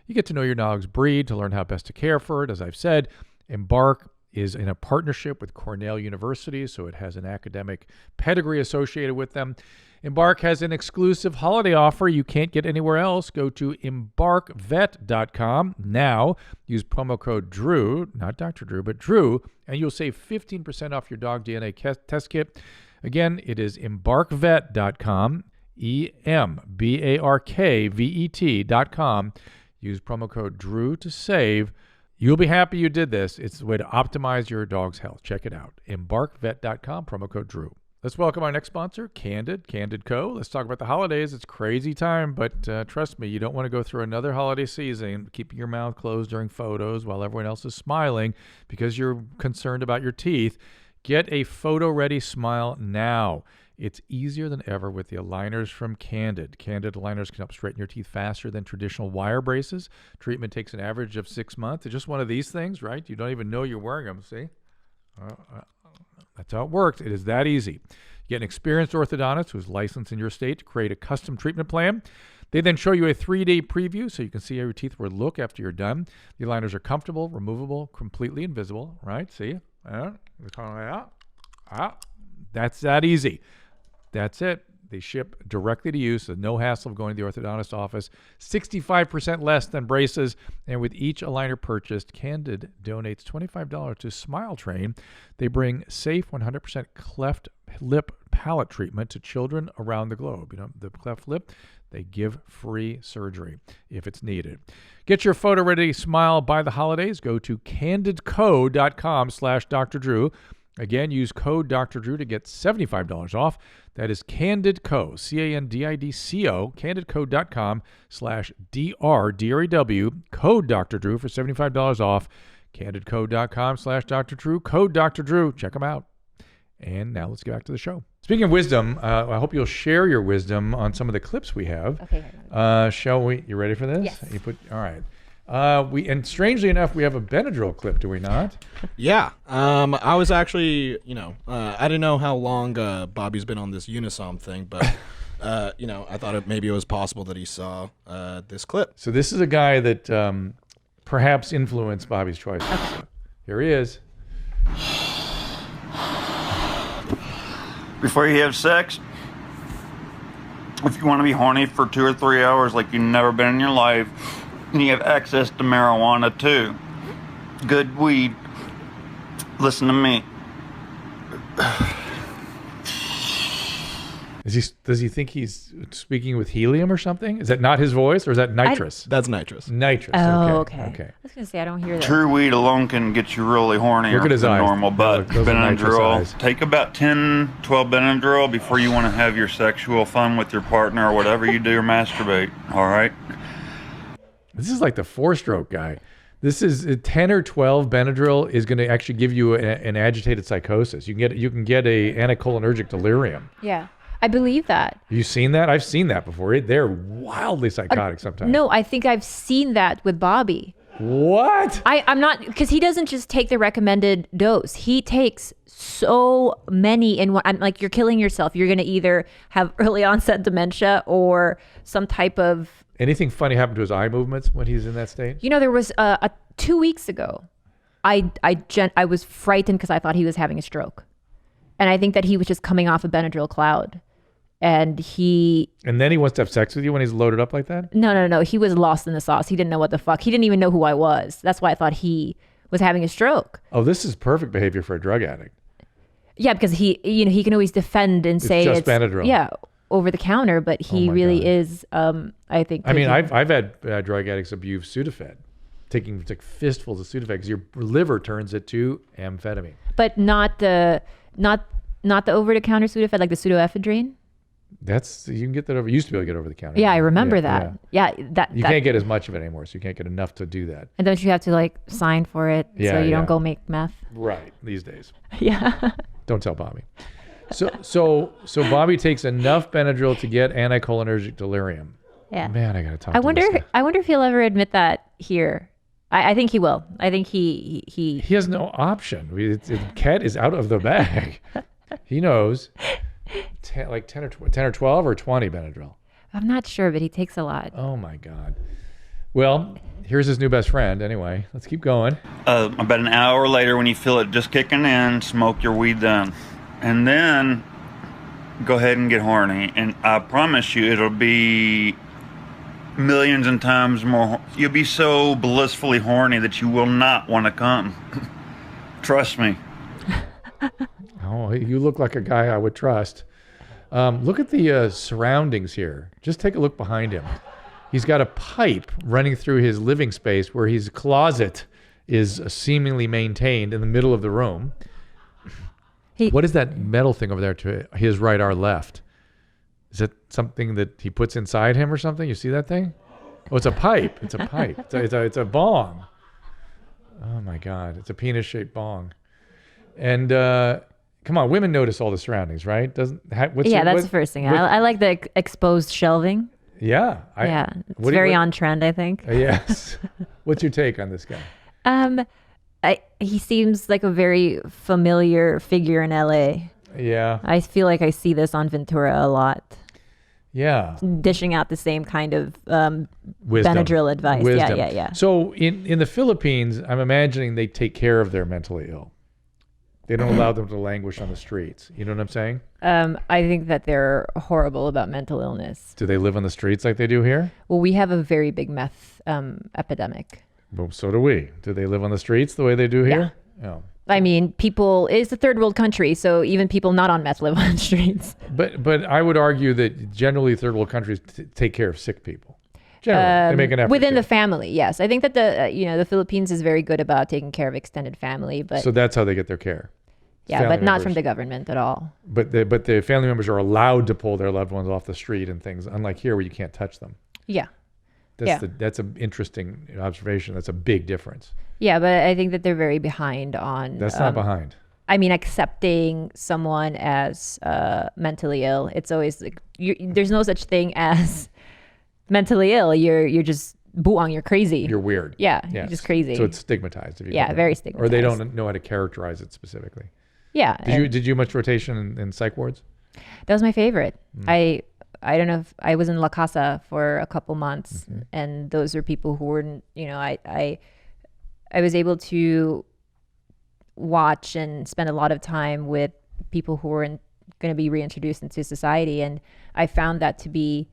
You get to know your dog's breed to learn how best to care for it. As I've said, Embark is in a partnership with Cornell University, so it has an academic pedigree associated with them. Embark has an exclusive holiday offer you can't get anywhere else. Go to embarkvet.com now. Use promo code DREW, not Dr. Drew, but DREW, and you'll save 15% off your dog DNA test kit. Again, it is embarkvet.com, EMBARKVET.com. Use promo code DREW to save. You'll be happy you did this. It's the way to optimize your dog's health. Check it out. embarkvet.com, promo code DREW. Let's welcome our next sponsor, Candid Co. Let's talk about the holidays. It's crazy time, but trust me, you don't want to go through another holiday season keeping your mouth closed during photos while everyone else is smiling because you're concerned about your teeth. Get a photo-ready smile now. It's easier than ever with the aligners from Candid. Candid aligners can help straighten your teeth faster than traditional wire braces. Treatment takes an average of 6 months. It's just one of these things, right? You don't even know you're wearing them, see? That's how it works. It is that easy. You get an experienced orthodontist who's licensed in your state to create a custom treatment plan. They then show you a 3-day preview so you can see how your teeth will look after you're done. The aligners are comfortable, removable, completely invisible, right? See? That's that easy. That's it. They ship directly to you, so no hassle of going to the orthodontist office. 65% less than braces. And with each aligner purchased, Candid donates $25 to Smile Train. They bring safe 100% cleft lip palate treatment to children around the globe. You know, the cleft lip, they give free surgery if it's needed. Get your photo-ready smile by the holidays. Go to candidco.com/Dr. Drew. Again, use code Dr. Drew to get $75 off. That is CandidCo, CANDIDCO, candidco.com/DRDREW, code Dr. Drew for $75 off. candidcode.com/DrDrew. Code Dr. Drew. Check them out. And now let's get back to the show. Speaking of wisdom, I hope you'll share your wisdom on some of the clips we have. Okay. Shall we? You ready for this? Yes. All right. And strangely enough, we have a Benadryl clip, do we not? Yeah. I was actually, I didn't know how long Bobby's been on this Unisom thing, but, I thought maybe it was possible that he saw this clip. So this is a guy that perhaps influenced Bobby's choice. Okay. So here he is. Before you have sex, if you want to be horny for 2 or 3 hours like you've never been in your life, and you have access to marijuana too, good weed, listen to me. Does he think he's speaking with helium or something? Is that not his voice, or is that nitrous? That's nitrous. Nitrous. Oh, okay. I was gonna say I don't hear that. True weed alone can get you really horny. Look at his than eyes. normal, but Those are nitrous Benadryl, eyes. take about 10, 12 Benadryl before you want to have your sexual fun with your partner or whatever you do or masturbate. All right. This is like the 4-stroke guy. This is 10 or 12 Benadryl is going to actually give you an agitated psychosis. You can get a anticholinergic delirium. Yeah. I believe that. Have you seen that? I've seen that before. They're wildly psychotic sometimes. No, I think I've seen that with Bobby. What? I'm not, because he doesn't just take the recommended dose. He takes so many in one. I'm like, you're killing yourself. You're going to either have early onset dementia or some type of. Anything funny happened to his eye movements when he's in that state? There was 2 weeks ago, I was frightened because I thought he was having a stroke. And I think that he was just coming off a Benadryl cloud. And then he wants to have sex with you when he's loaded up like that? No. He was lost in the sauce. He didn't know what the fuck. He didn't even know who I was. That's why I thought he was having a stroke. Oh, this is perfect behavior for a drug addict. Yeah, because he can always defend and say it's Benadryl. Yeah, over the counter, but he really God. is. I think. I mean, I've had drug addicts abuse Sudafed, taking like fistfuls of Sudafed because your liver turns it to amphetamine. But not the over-the-counter Sudafed, like the pseudoephedrine. You can get that over. You used to be able to get over the counter. Yeah, I remember that. Yeah, you can't get as much of it anymore, so you can't get enough to do that. And don't you have to like sign for it so you don't go make meth? Right, these days. Yeah. Don't tell Bobby. So Bobby takes enough Benadryl to get anticholinergic delirium. Yeah. Man, I gotta talk. I wonder if he'll ever admit that here. I think he will. I think he has no option. Cat is out of the bag. He knows. 10 or 12 or 20 Benadryl. I'm not sure, but he takes a lot. Oh my God. Well, here's his new best friend. Anyway, let's keep going. About an hour later, when you feel it just kicking in, smoke your weed then. And then go ahead and get horny. And I promise you, it'll be millions and times more. You'll be so blissfully horny that you will not want to come. Trust me. Oh, you look like a guy I would trust. Look at the surroundings here. Just take a look behind him. He's got a pipe running through his living space where his closet is seemingly maintained in the middle of the room. What is that metal thing over there to his right, our left? Is it something that he puts inside him or something? You see that thing? Oh, it's a pipe. It's a pipe. It's a bong. Oh my God. It's a penis-shaped bong. And come on, women notice all the surroundings, right? That's the first thing. I like the exposed shelving. Yeah. It's very on trend, I think. Yes. What's your take on this guy? He seems like a very familiar figure in LA. Yeah. I feel like I see this on Ventura a lot. Yeah. Dishing out the same kind of wisdom. Benadryl advice. Wisdom. Yeah. So in the Philippines, I'm imagining they take care of their mentally ill. They don't allow them to languish on the streets. You know what I'm saying? I think that they're horrible about mental illness. Do they live on the streets like they do here? Well, we have a very big meth epidemic. Well, so do we. Do they live on the streets the way they do here? Yeah. Oh. I mean, it's a third world country, so even people not on meth live on the streets. But I would argue that generally third world countries take care of sick people. Generally, they make an effort within the family. Yes, I think that the Philippines is very good about taking care of extended family, but so that's how they get their care. Yeah, family but not members. From the government at all. But the family members are allowed to pull their loved ones off the street and things, unlike here where you can't touch them. Yeah. That's an interesting observation. That's a big difference. Yeah, but I think that they're very behind on. That's not behind. I mean, accepting someone as mentally ill. It's always like there's no such thing as mentally ill. You're just buang. You're crazy. You're weird. Yeah, Yes. you're just crazy. So it's stigmatized. If you Yeah, very stigmatized. Or they don't know how to characterize it specifically. Yeah. Did you do much rotation in psych wards? That was my favorite. I don't know if I was in La Casa for a couple months, and those are people who were, I was able to watch and spend a lot of time with people who were going to be reintroduced into society, and I found that to be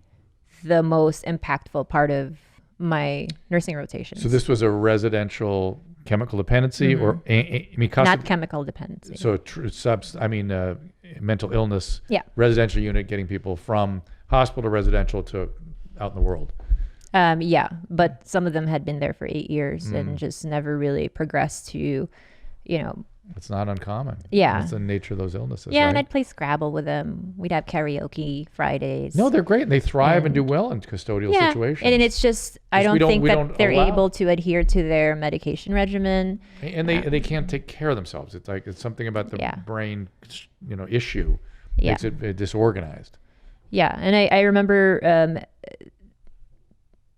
the most impactful part of my nursing rotation. So this was a residential chemical dependency, or not chemical dependency. So mental illness. Yeah. Residential unit getting people from hospital to residential to out in the world. Yeah, but some of them had been there for 8 years and just never really progressed to, It's not uncommon. Yeah. That's the nature of those illnesses. Yeah, right? and I'd play Scrabble with them. We'd have karaoke Fridays. No, they're great. And they thrive and do well in custodial situations. And it's just, I don't think that they're able to adhere to their medication regimen. And they can't take care of themselves. It's like it's something about the brain, issue makes it disorganized. Yeah, and I remember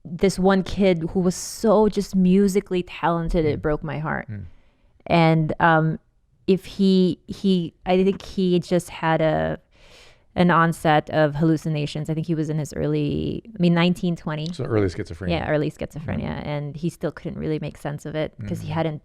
this one kid who was so just musically talented, it broke my heart. And if I think he just had an onset of hallucinations. I think he was in his 1920. So early schizophrenia. Yeah, early schizophrenia. And he still couldn't really make sense of it because he hadn't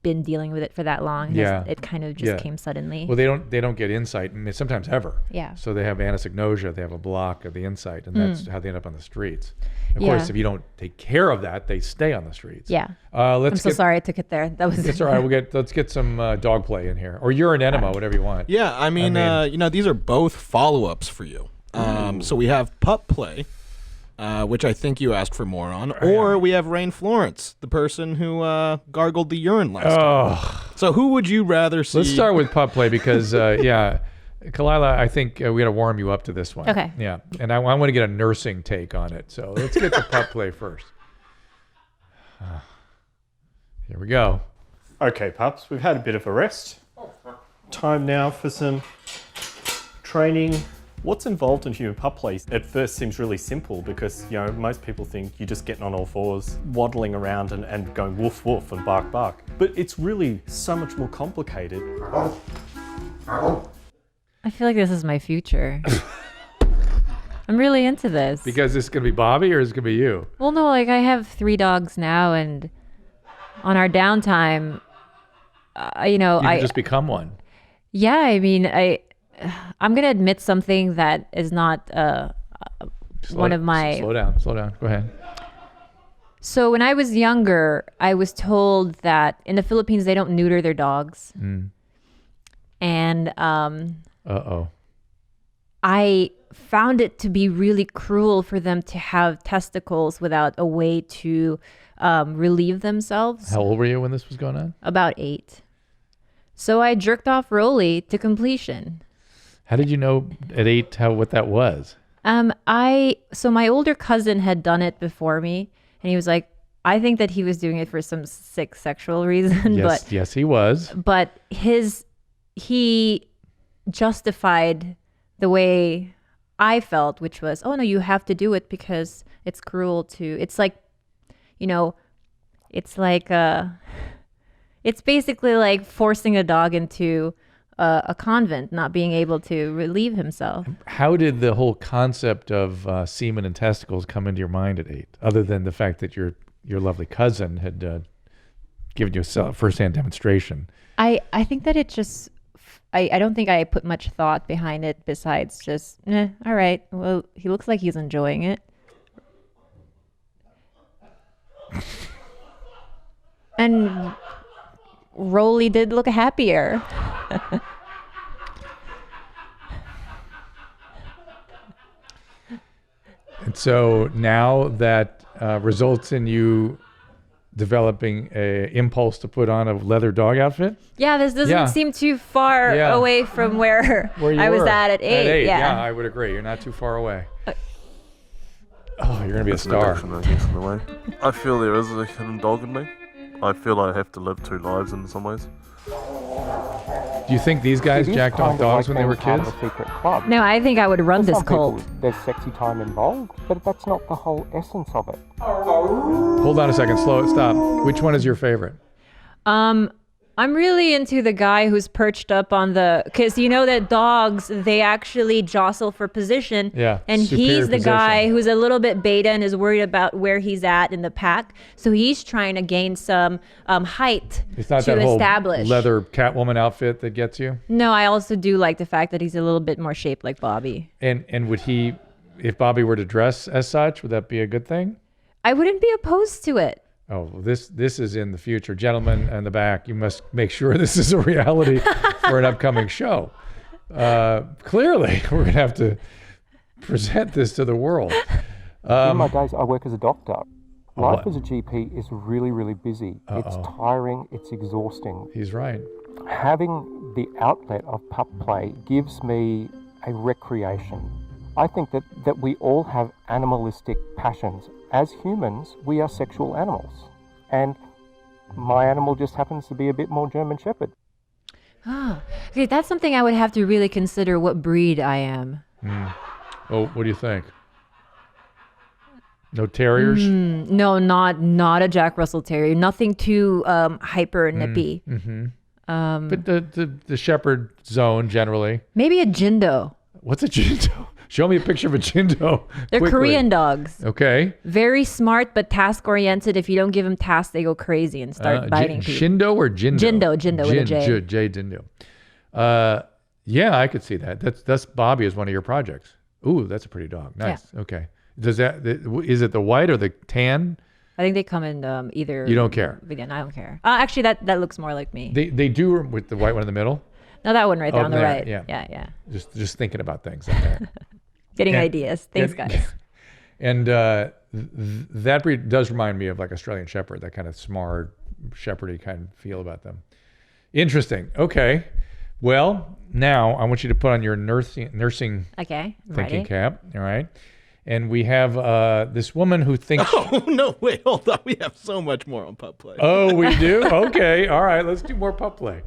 been dealing with it for that long. It kind of just came suddenly. Well, they don't get insight, and sometimes ever. Yeah. So they have anosognosia, they have a block of the insight, and that's how they end up on the streets. Of course, if you don't take care of that, they stay on the streets. Yeah. I'm so sorry I took it there. That was. It's all right. Let's get some dog play in here, or urine enema, whatever you want. Yeah, I mean, these are both follow-ups for you. So we have pup play, which I think you asked for more on, or we have Rain Florence, the person who gargled the urine last time. So who would you rather see? Let's start with pup play because, Khalyla, I think we got to warm you up to this one. Okay. Yeah, and I want to get a nursing take on it. So let's get the pup play first. Here we go. Okay, pups, we've had a bit of a rest. Time now for some training. What's involved in human pup play at first seems really simple because, most people think you're just getting on all fours, waddling around and going woof woof and bark bark. But it's really so much more complicated. I feel like this is my future. I'm really into this. Because this is going to be Bobby or is it going to be you? Well, no, I have 3 dogs now, and on our downtime, You can just become one. Yeah, I mean, I'm going to admit something that is not one of my... Slow down. Go ahead. So when I was younger, I was told that in the Philippines, they don't neuter their dogs. And I found it to be really cruel for them to have testicles without a way to relieve themselves. How old were you when this was going on? About 8. So I jerked off Rolly to completion. How did you know at 8 what that was? So my older cousin had done it before me, and he was like, I think that he was doing it for some sick sexual reason. Yes, he was. But he justified the way I felt, which was, oh no, you have to do it because it's cruel to. It's like, it's basically like forcing a dog into a convent, not being able to relieve himself. How did the whole concept of semen and testicles come into your mind at 8, other than the fact that your lovely cousin had given you a first-hand demonstration? I think that it just, I don't think I put much thought behind it besides just, all right, well, he looks like he's enjoying it. And Rolly did look happier. And so now that results in you developing a impulse to put on a leather dog outfit? Yeah, this doesn't seem too far away from where I was at 8. Yeah, I would agree. You're not too far away. Oh, you're gonna be a That's an star. addiction, I guess, in a way. I feel there is a hidden dog in me. I feel I have to live 2 lives in some ways. Do you think these guys jacked off dogs when they were kids? No, I think I would run this Some people, cult. there's sexy time involved, but that's not the whole essence of it. Hold on a second. Slow it. Stop. Which one is your favorite? I'm really into the guy who's perched up on because you know that dogs, they actually jostle for position. Yeah, And superior he's the guy position. who's a little bit beta and is worried about where he's at in the pack. So he's trying to gain some height It's not to that whole establish. leather Catwoman outfit that gets you. No, I also do like the fact that he's a little bit more shaped like Bobby. And would he, if Bobby were to dress as such, would that be a good thing? I wouldn't be opposed to it. Oh, this is in the future. Gentlemen in the back, you must make sure this is a reality for an upcoming show. Clearly, we're going to have to present this to the world. In my days, I work as a doctor. Life what? as a GP is really, really busy. It's tiring, it's exhausting. He's right. Having the outlet of pup play gives me a recreation. I think that we all have animalistic passions. As humans, we are sexual animals. And my animal just happens to be a bit more German Shepherd. Okay, that's something I would have to really consider what breed I am. Oh, what do you think? No terriers? No, not a Jack Russell Terrier. Nothing too hyper nippy. But the shepherd zone generally. Maybe a Jindo. What's a Jindo? Show me a picture of a Jindo. They're quickly. Korean dogs. Okay. Very smart, but task oriented. If you don't give them tasks, they go crazy and start biting people. Shindo or Jindo? Jindo with a J. J Jindo. Yeah, I could see that. That's Bobby is one of your projects. Ooh, that's a pretty dog. Nice. Yeah. Okay. Is it the white or the tan? I think they come in either. You don't care? Yeah, I don't care. Actually, that looks more like me. They do with the white one in the middle. No, that one right there on the there, right. yeah. Yeah. Just thinking about things like that. Getting And- ideas. Thanks, guys. And that breed does remind me of like Australian Shepherd, that kind of smart, shepherdy kind of feel about them. Interesting. Okay. Well, now I want you to put on your nursing Okay. I'm thinking ready. cap. All right. And we have this woman who thinks. Oh, no, wait, hold on. We have so much more on pup play. Oh, we do? Okay. All right. Let's do more pup play.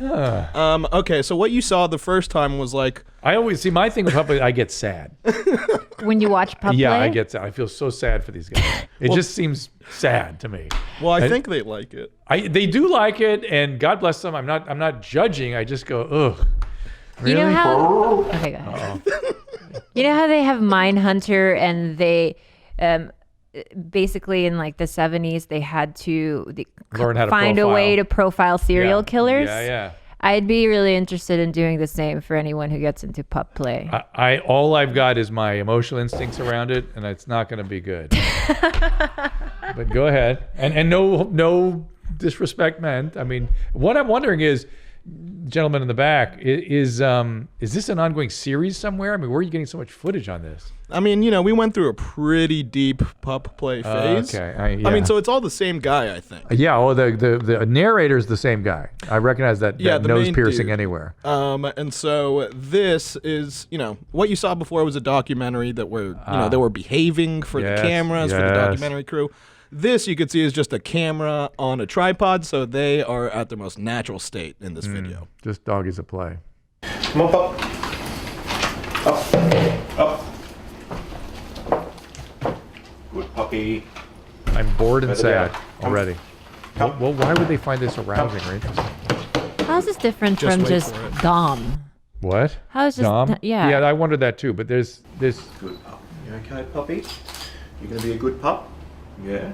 Okay, so what you saw the first time was like, I always see my thing with pup play, I get sad. When you watch pup Yeah, play? I get sad. I feel so sad for these guys. It just seems sad to me. well, I think they like it. They do like it, and God bless them. I'm not judging. I just go, ugh. Really? You know how? Okay, go ahead. You know how they have Mindhunter, and they, basically in like the 70s, they had to Learn how to find a profile. way to profile serial killers. Yeah. I'd be really interested in doing the same for anyone who gets into pup play. I all I've got is my emotional instincts around it, and it's not going to be good. But go ahead, and no disrespect meant. I mean, what I'm wondering is, gentleman in the back, is this an ongoing series somewhere? I mean, where are you getting so much footage on this? I mean, we went through a pretty deep pup play phase. Okay, I mean, so it's all the same guy, I think. Yeah, well, the narrator's the same guy. I recognize that, Yeah, that the nose main piercing dude. anywhere. And so this is, what you saw before was a documentary that were, they were behaving for Yes, the cameras, for the yes. documentary crew. This you could see is just a camera on a tripod, so they are at their most natural state in this video. Just doggies at play. Come on, pup. Up. Good puppy. I'm bored and Better sad down. already. Come. Well, why would they find this arousing or interesting? How's this different Just from wait just for it. Dom? What? How is this? Dom? Yeah. Yeah, I wondered that too. But there's this. Good pup. You okay, puppy? You're going to be a good pup? Yeah.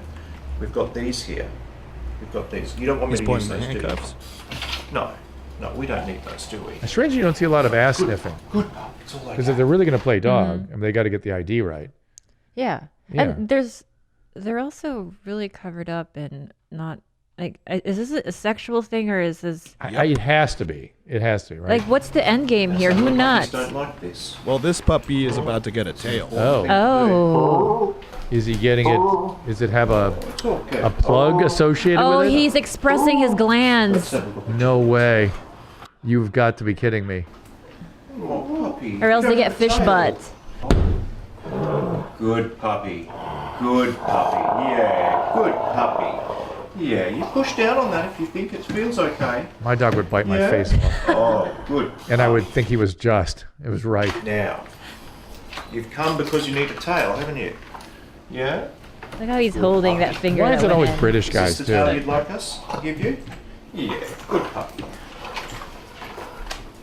We've got these here. We've got these. You don't want me He's to use pointing the those, do you? handcuffs. No, we don't need those, do we? Strangely, you don't see a lot of ass sniffing. Good pup. It's all Because okay. if they're really going to play dog, I mean, they got to get the ID right. Yeah. Yeah. And they're also really covered up and not like, is this a sexual thing or is this It has to be. It has to be, right? like, what's the end game here? Who Some nuts? puppies don't like this. Well, this puppy is about to get a tail. Oh. Oh. Is he getting it? Does it have a It's okay. a plug associated Oh, with it? he's expressing his glands. Let's have a look. No way. You've got to be kidding me. Oh, puppy. Or else You they don't get have a fish tail. butts. Good puppy. Good puppy. Yeah, good puppy. Yeah, you push down on that if you think it feels okay. My dog would bite my face off. Oh, good. And I would think he was just. It was right. Now, you've come because you need a tail, haven't you? Yeah? Look how he's holding that finger. Why is that it always went in. British Is guys this the tail too? you'd like us to give you? Yeah, good puppy.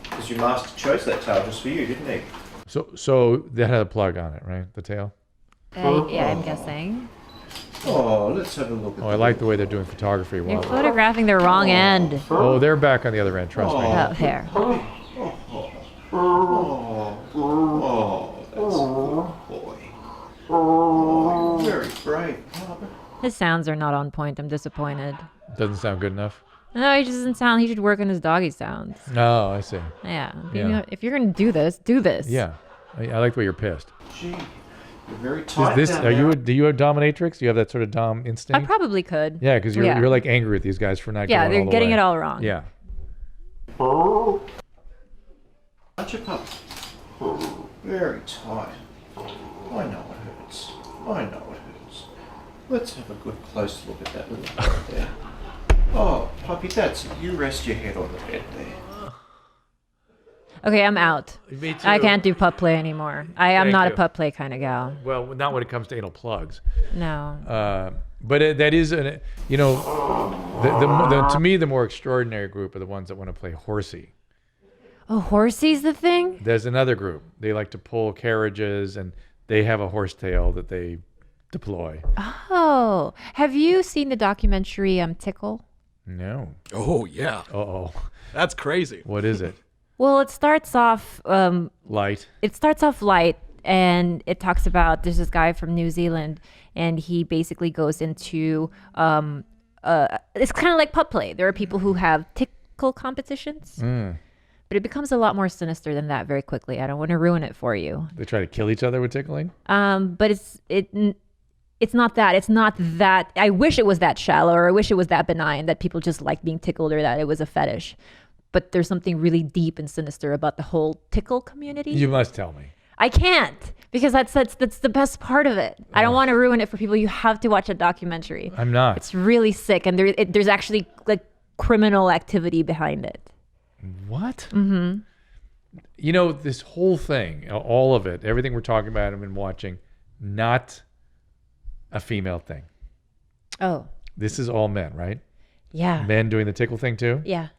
Because your master chose that tail just for you, didn't he? So that had a plug on it, right? The tail. Yeah, I'm guessing. Oh, let's have a look at Oh, I like the way they're doing photography. You're While photographing the wrong end. oh, they're back on the other end. Trust me. Oh, there. Oh, that's a good boy. Oh, you're very brave, pup. His sounds are not on point. I'm disappointed. Doesn't sound good enough. No, he just doesn't sound. He should work on his doggy sounds. Oh, I see. Yeah. Yeah. If you're gonna do this, do this. Yeah, I like the way you're pissed. Gee, you're very tight Is this? down Are you? there. Do you have dominatrix? Do you have that sort of dom I instinct? probably could. Yeah, because you're like angry with these guys for not. Yeah, going they're all the getting way. it all wrong. Yeah. Aren't you, pup? Very tight. I know it hurts. I know it hurts. Let's have a good close look at that little bed there. Oh, puppy, that's it. You rest your head on the bed there. Okay, I'm out. Me too. I can't do pup play anymore. I'm Thank not you. a pup play kind of gal. Well, not when it comes to anal plugs. No. But that is, to me, the more extraordinary group are the ones that want to play horsey. Oh, horsey's the thing? There's another group. They like to pull carriages, and they have a horsetail that they deploy. Oh. Have you seen the documentary Tickle? No. Oh, yeah. Uh-oh. That's crazy. What is it? Well, it starts off Light. light, and it talks about there's this guy from New Zealand, and he basically goes into it's kind of like pup play. There are people who have tickle competitions, but it becomes a lot more sinister than that very quickly. I don't want to ruin it for you. They try to kill each other with tickling? But it's not that. It's not that. I wish it was that shallow, or I wish it was that benign that people just like being tickled, or that it was a fetish. But there's something really deep and sinister about the whole tickle community. You must tell me. I can't, because that's the best part of it. I don't want to ruin it for people. You have to watch a documentary. I'm not. It's really sick, and there's actually like criminal activity behind it. What? Mm-hmm. This whole thing, all of it, everything we're talking about and been watching, not a female thing. Oh. This is all men, right? Yeah. Men doing the tickle thing too? Yeah.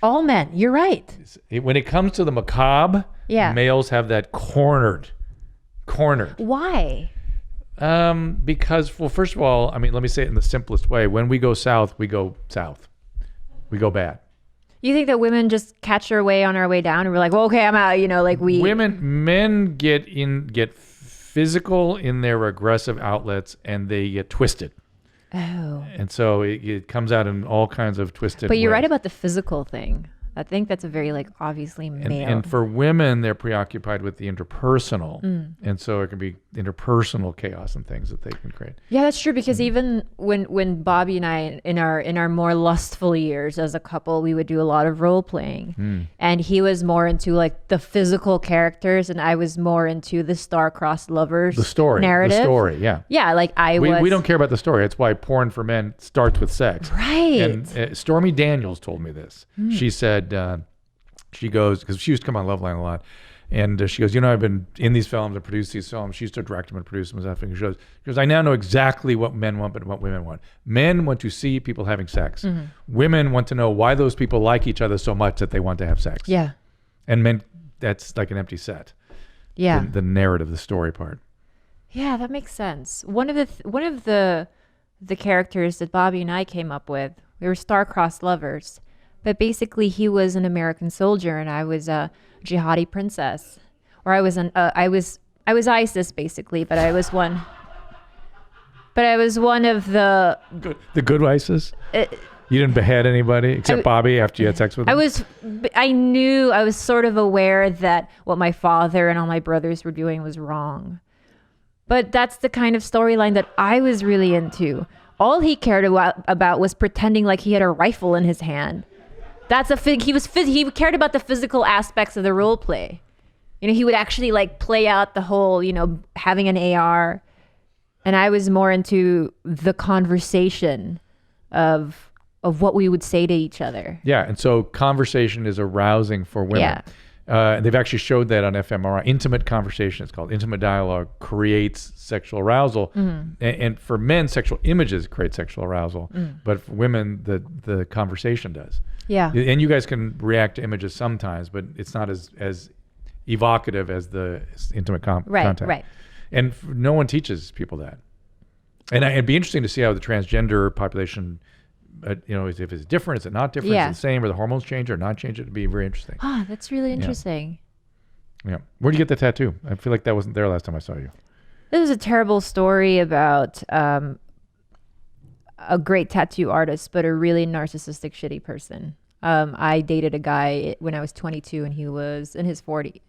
All men. You're right. When it comes to the macabre, Yeah. males have that cornered. Why? Because, well, first of all, I mean, let me say it in the simplest way. When we go south, we go south. We go bad. You think that women just catch our way on our way down, and we're like, well, okay, I'm out. Men get physical in their aggressive outlets, and they get twisted. Oh. And so it comes out in all kinds of twisted But you're ways. right about the physical thing. I think that's a very obviously male. And for women, they're preoccupied with the interpersonal. And so it can be interpersonal chaos and things that they can create. Yeah, that's true, because even when Bobby and I in our more lustful years as a couple, we would do a lot of role playing. And he was more into the physical characters, and I was more into the star-crossed lovers narrative. The story, yeah. Yeah, We don't care about the story. That's why porn for men starts with sex. Right. And Stormy Daniels told me this. She said, she goes, because she used to come on Loveline a lot, and she goes, I've been in these films, I produced these films. She used to direct them and produce them and stuff. And she goes, I now know exactly what men want, but what women want. Men want to see people having sex. Women want to know why those people like each other so much that they want to have sex. Yeah. And men, that's like an empty set. Yeah. The narrative, the story part. Yeah, that makes sense. One of the characters that Bobby and I came up with, we were star-crossed lovers. But basically, he was an American soldier, and I was a jihadi princess, or I was ISIS basically, but I was one. But I was one of the good ISIS. You didn't behead anybody except Bobby after you had sex with him. I was sort of aware that what my father and all my brothers were doing was wrong. But that's the kind of storyline that I was really into. All he cared about was pretending like he had a rifle in his hand. That's he cared about the physical aspects of the role play. he would actually like play out the whole, having an AR. And I was more into the conversation of what we would say to each other. Yeah, and so conversation is arousing for women. They've actually showed that on fMRI. Intimate conversation, it's called. Intimate dialogue creates sexual arousal. And for men, sexual images create sexual arousal. But for women, the conversation does. Yeah. And you guys can react to images sometimes, but it's not as evocative as the intimate contact. Right. And no one teaches people that. And it'd be interesting to see how the transgender population, if it's different, is it not different, is it the same, or the hormones change or not change? It'd be very interesting. Ah, that's really interesting. Yeah. Where'd you get the tattoo? I feel like that wasn't there last time I saw you. This is a terrible story about a great tattoo artist, but a really narcissistic, shitty person. I dated a guy when I was 22 and he was in his 40.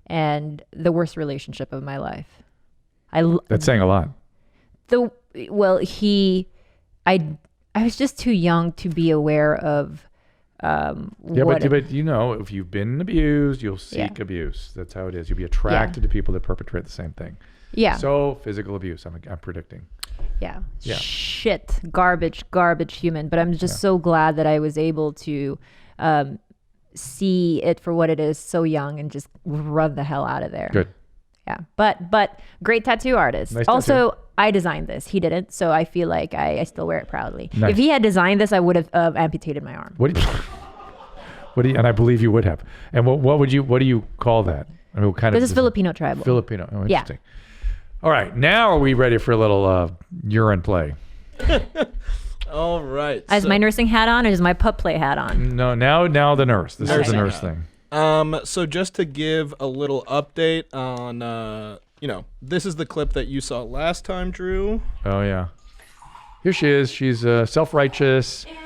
And the worst relationship of my life. That's saying a lot. I was just too young to be aware of but if you've been abused, you'll seek abuse. That's how it is. You'll be attracted to people that perpetrate the same thing. Yeah. So physical abuse, I'm predicting. Yeah. Shit, garbage human. But I'm just so glad that I was able to see it for what it is so young and just run the hell out of there. Good. Yeah. But great tattoo artist. Nice also, tattoo. I designed this. He didn't. So I feel like I still wear it proudly. Nice. If he had designed this, I would have amputated my arm. What do you, and I believe you would have. And what do you call that? I mean, what kind this is Filipino tribal. Filipino. Oh, interesting. All right. Now are we ready for a little urine play? All right. Is my nursing hat on or is my pup play hat on? No, now the nurse. This is the nurse thing. So just to give a little update on, this is the clip that you saw last time, Drew. Oh, yeah. Here she is. She's self-righteous. And,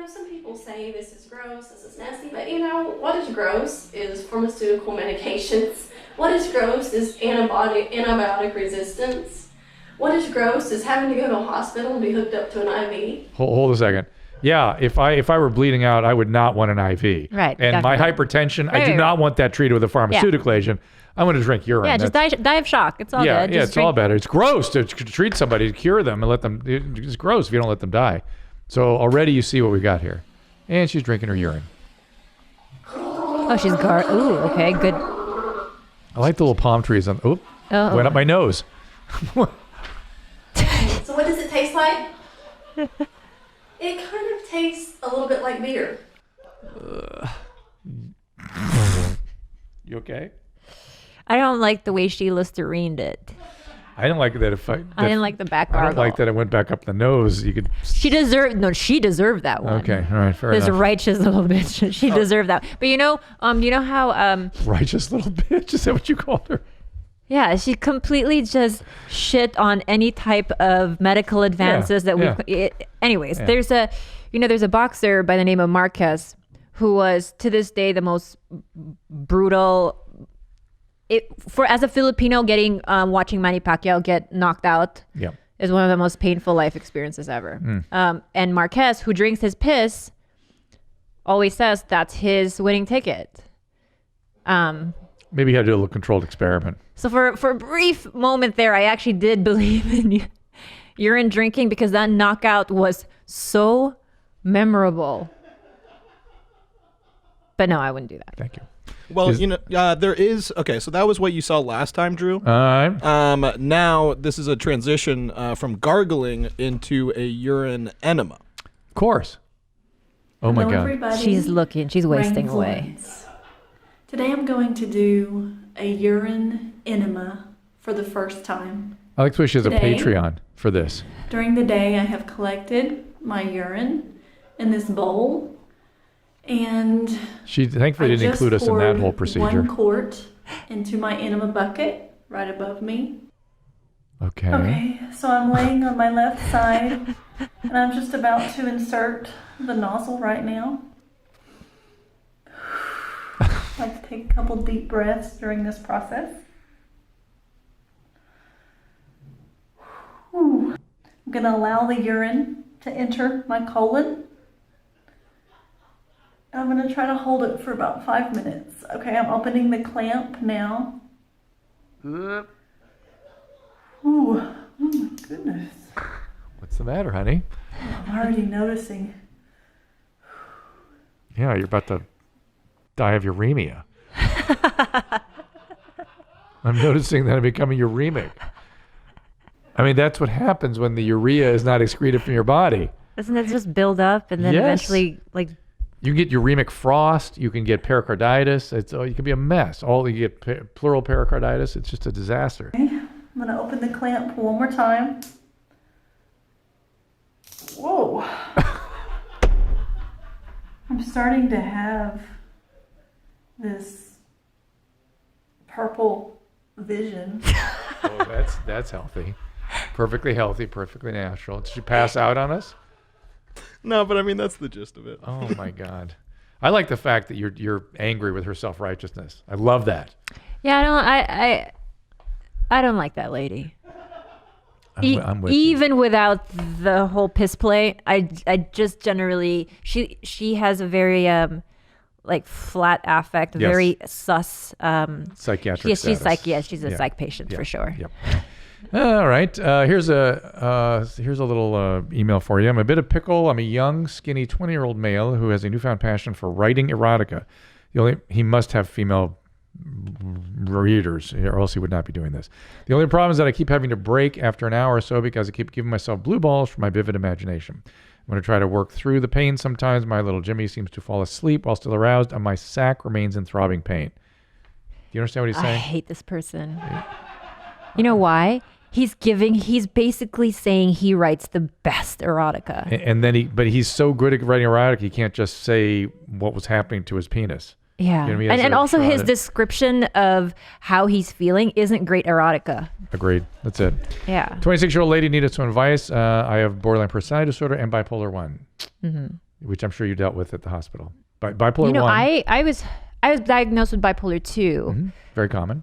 some people say this is gross, this is nasty, but, what is gross is pharmaceutical medications. What is gross is antibiotic resistance. What is gross is having to go to a hospital and be hooked up to an IV. Hold a second. Yeah, if I were bleeding out, I would not want an IV. Right. And my definitely. hypertension, I do not want that treated with a pharmaceutical agent. I want to drink urine. Yeah, just die of shock. It's all good. Yeah, it's all better. It's gross to treat somebody, to cure them, and let them. It's gross if you don't let them die. So already you see what we got here. And she's drinking her urine. Oh, she's Ooh, okay, good. I like the little palm trees on. Went up my nose. So what does it taste like? It kind of tastes a little bit like beer. You okay? I don't like the way she Listerine it. I didn't like that. I didn't like the back I gargle. don't like that it went back up the nose. You could. She deserved that one. Okay, all right, fair This enough. righteous little bitch. She deserved that. But you know how Righteous little bitch. Is that what you called her? yeah, she completely just shit on any type of medical advances anyways, there's a boxer by the name of Marquez who was to this day the most brutal. As a Filipino, watching Manny Pacquiao get knocked out is one of the most painful life experiences ever. And Marquez, who drinks his piss, always says that's his winning ticket. Maybe he had to do a little controlled experiment. So for a brief moment there, I actually did believe in urine drinking because that knockout was so memorable. But no, I wouldn't do that. Thank you. Well, there is. Okay, so that was what you saw last time, Drew. All right. Now this is a transition from gargling into a urine enema. Of course. Oh my Hello, God. everybody. She's wasting Rain away. Florence. Today I'm going to do a urine enema for the first time. I like the way she has a Today, Patreon for this. During the day, I have collected my urine in this bowl, and She thankfully I didn't just include us in that poured whole procedure. 1 quart into my enema bucket right above me. Okay. Okay, so I'm laying on my left side, and I'm just about to insert the nozzle right now. I like to take a couple deep breaths during this process. Whew. I'm going to allow the urine to enter my colon. I'm going to try to hold it for about 5 minutes. Okay, I'm opening the clamp now. Ooh, oh my goodness. What's the matter, honey? I'm already noticing. Yeah, you're about to die of uremia. I'm noticing that I'm becoming uremic. I mean, that's what happens when the urea is not excreted from your body. Doesn't it just build up and then eventually, like... You can get uremic frost. You can get pericarditis. You can be a mess. You get pleural pericarditis. It's just a disaster. Okay, I'm going to open the clamp one more time. Whoa. I'm starting to have this purple vision. Oh, that's healthy. Perfectly healthy, perfectly natural. Did you pass out on us? No, but I mean, that's the gist of it. Oh my God. I like the fact that you're angry with her self-righteousness. I love that. Yeah, I don't like that lady. I'm with Even you. without the whole piss play, I just generally she has a very like flat affect, very sus psychiatric she's a psych patient for sure. Yep. All right. Here's a little email for you. I'm a bit of pickle. I'm a young, skinny 20-year-old male who has a newfound passion for writing erotica. He must have female readers, or else he would not be doing this. The only problem is that I keep having to break after an hour or so because I keep giving myself blue balls for my vivid imagination. I'm going to try to work through the pain sometimes. My little Jimmy seems to fall asleep while still aroused, and my sack remains in throbbing pain. Do you understand what he's saying? I hate this person. You know why? He's basically saying he writes the best erotica. And then he's so good at writing erotica, he can't just say what was happening to his penis. Yeah. You know what I mean? And also his description of how he's feeling isn't great erotica. Agreed. That's it. Yeah. 26-year-old lady needed some advice. I have borderline personality disorder and bipolar 1, which I'm sure you dealt with at the hospital. Bipolar 1. I was diagnosed with bipolar 2. Very common.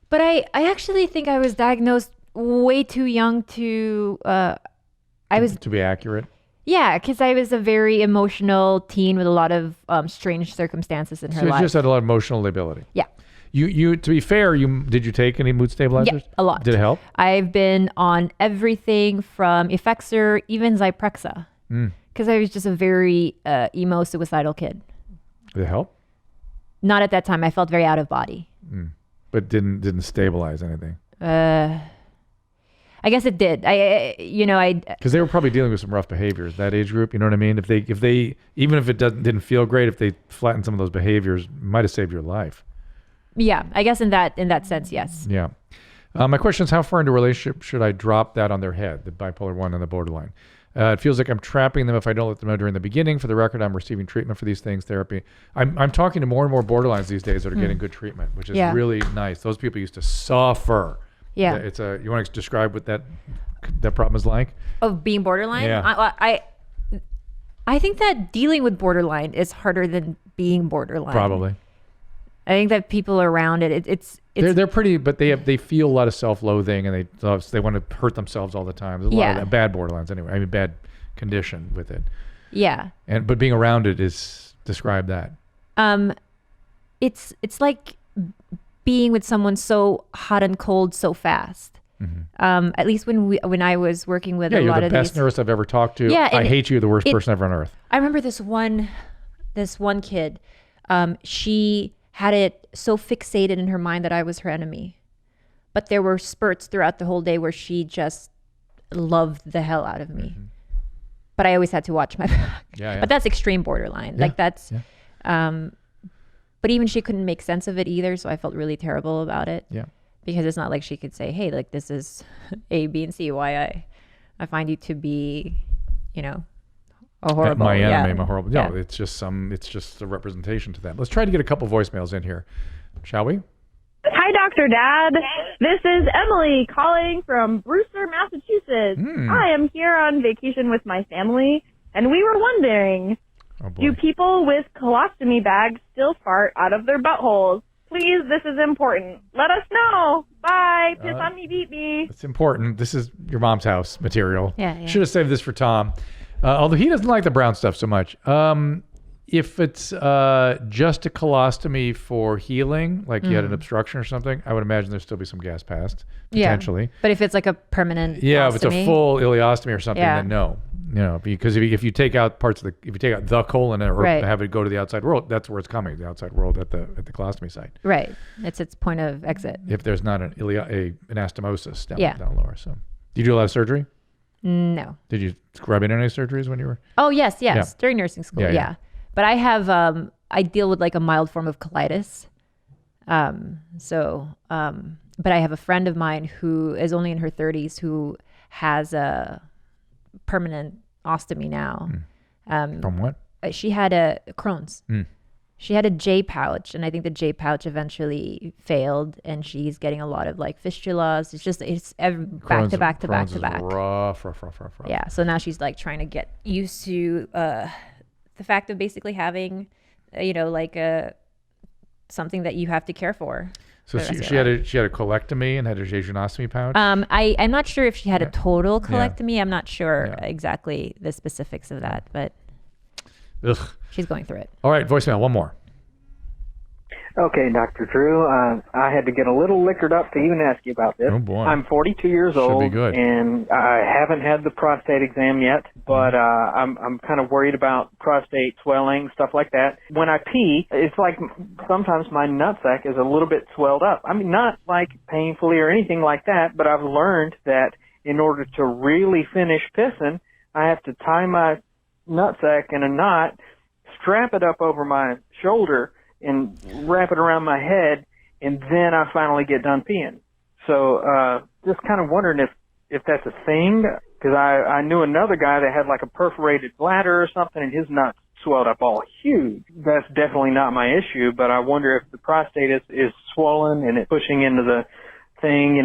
But I actually think I was diagnosed way too young to be accurate. Yeah, because I was a very emotional teen with a lot of strange circumstances in her life. So you just had a lot of emotional lability. Yeah. You to be fair, did you take any mood stabilizers? Yeah, a lot. Did it help? I've been on everything from Effexor, even Zyprexa, because I was just a very emo, suicidal kid. Did it help? Not at that time. I felt very out of body. But didn't stabilize anything. I guess it did. Because they were probably dealing with some rough behaviors, that age group. You know what I mean? If they even if it didn't feel great, if they flattened some of those behaviors, it might have saved your life. Yeah, I guess in that sense, yes. Yeah. My question is, how far into a relationship should I drop that on their head, the bipolar 1 and the borderline? It feels like I'm trapping them if I don't let them know during the beginning. For the record, I'm receiving treatment for these things, therapy. I'm talking to more and more borderlines these days that are getting good treatment, which is really nice. Those people used to suffer. Yeah. You want to describe what that problem is like? Of being borderline? Yeah. I think that dealing with borderline is harder than being borderline. Probably. I think that people around it's they're pretty, but they feel a lot of self-loathing, and they want to hurt themselves all the time. There's a lot of bad borderlines anyway. I mean, bad condition with it. Yeah. But being around it is, describe that. It's like being with someone so hot and cold so fast. At least when I was working with a lot of these. Yeah, you're the best nurse I've ever talked to. Yeah, I hate you. You're the worst person ever on earth. I remember this one kid. She had it so fixated in her mind that I was her enemy. But there were spurts throughout the whole day where she just loved the hell out of me. But I always had to watch my back. Yeah. But that's extreme borderline. Yeah. Like that's but even she couldn't make sense of it either, so I felt really terrible about it. Yeah. Because it's not like she could say, hey, like this is A, B, and C, why I find you to be, a horrible. My enemy, my horrible. No, it's just a representation to that. Let's try to get a couple voicemails in here, shall we? Hi, Dr. Dad. This is Emily calling from Brewster, Massachusetts. I am here on vacation with my family, and we were wondering, do people with colostomy bags still fart out of their buttholes? Please, this is important. Let us know. Bye. Piss on me, beat me. It's important. This is your mom's house material. Yeah. Should have saved this for Tom. Although he doesn't like the brown stuff so much. If it's just a colostomy for healing, like you had an obstruction or something, I would imagine there'd still be some gas passed, potentially. Yeah. But if it's like a permanent if it's a ostomy, full ileostomy or something, then no. Because if you take out if you take out the colon or have it go to the outside world, that's where it's coming, the outside world at the colostomy site. Right. It's its point of exit. If there's not an anastomosis down lower. So, do you do a lot of surgery? No. Did you scrub in any surgeries when you were? Oh, yes. During nursing school, yeah. But I have, I deal with like a mild form of colitis. But I have a friend of mine who is only in her 30s who has a permanent ostomy now. From what? She had a Crohn's. She had a J pouch, and I think the J pouch eventually failed, and she's getting a lot of like fistulas. It's back to back to back to back. Rough. Yeah. So now she's like trying to get used to the fact of basically having, something that you have to care for. So she had a colectomy and had a jejunostomy pouch? I'm not sure if she had a total colectomy. I'm not sure exactly the specifics of that, but she's going through it. All right, voicemail, one more. Okay, Dr. Drew, I had to get a little liquored up to even ask you about this. Oh, boy. I'm 42 years old, be good. and I haven't had the prostate exam yet, but I'm kind of worried about prostate swelling, stuff like that. When I pee, it's like sometimes my nutsack is a little bit swelled up. I mean, not like painfully or anything like that, but I've learned that in order to really finish pissing, I have to tie my nutsack in a knot, strap it up over my shoulder, and wrap it around my head, and then I finally get done peeing. So just kind of wondering if that's a thing, because I knew another guy that had like a perforated bladder or something, and his nuts swelled up all huge. That's definitely not my issue, but I wonder if the prostate is swollen and it's pushing into the thing,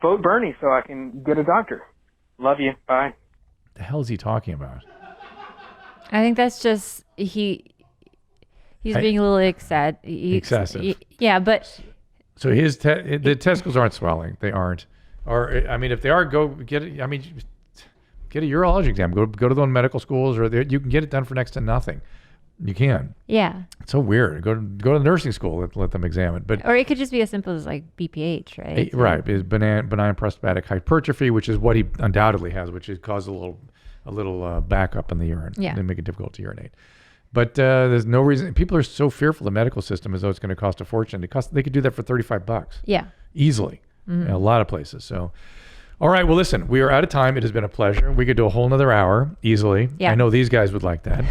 vote Bernie so I can get a doctor. Love you. Bye. The hell is he talking about? I think that's just He's being a little excessive. Yeah, but so the testicles aren't swelling. They aren't. Or I mean, if they are, go get it. I mean, get a urology exam. Go to the medical schools, or you can get it done for next to nothing. You can. Yeah. It's so weird. Go to nursing school. Let them examine. But or it could just be as simple as like BPH, right? Right. Is benign prostatic hypertrophy, which is what he undoubtedly has, which has caused a little backup in the urine. Yeah. And make it difficult to urinate. But there's no reason. People are so fearful of the medical system as though it's going to cost a fortune. They could do that for $35. Yeah. Easily. In a lot of places. So, all right. Well, listen, we are out of time. It has been a pleasure. We could do a whole nother hour easily. Yeah. I know these guys would like that.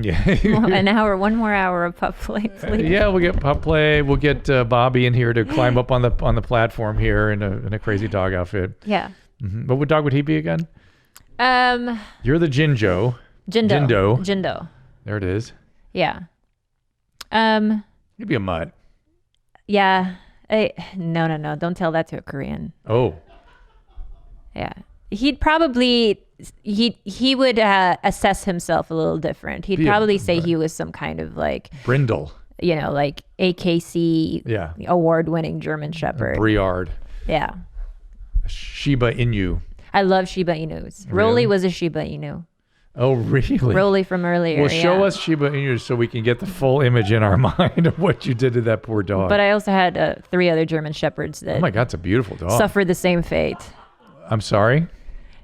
Yeah. Well, one more hour of pup play, please. Yeah, we'll get pup play. We'll get Bobby in here to climb up on the platform here in a crazy dog outfit. Yeah. Mm-hmm. But what dog would he be again? You're the Jindo. There it is. Yeah. You'd be a mutt. Yeah. No. Don't tell that to a Korean. Oh. Yeah. He'd probably, he would assess himself a little different. He'd probably say he was some kind of like... Brindle. Like AKC award-winning German Shepherd. Briard. Yeah. Shiba Inu. I love Shiba Inus. Really? Rolly was a Shiba Inu. Oh, really? Rolly from earlier. Well, show us Shiba Inu so we can get the full image in our mind of what you did to that poor dog. But I also had 3 other German Shepherds that... Oh my God, it's a beautiful dog. ...suffered the same fate. I'm sorry?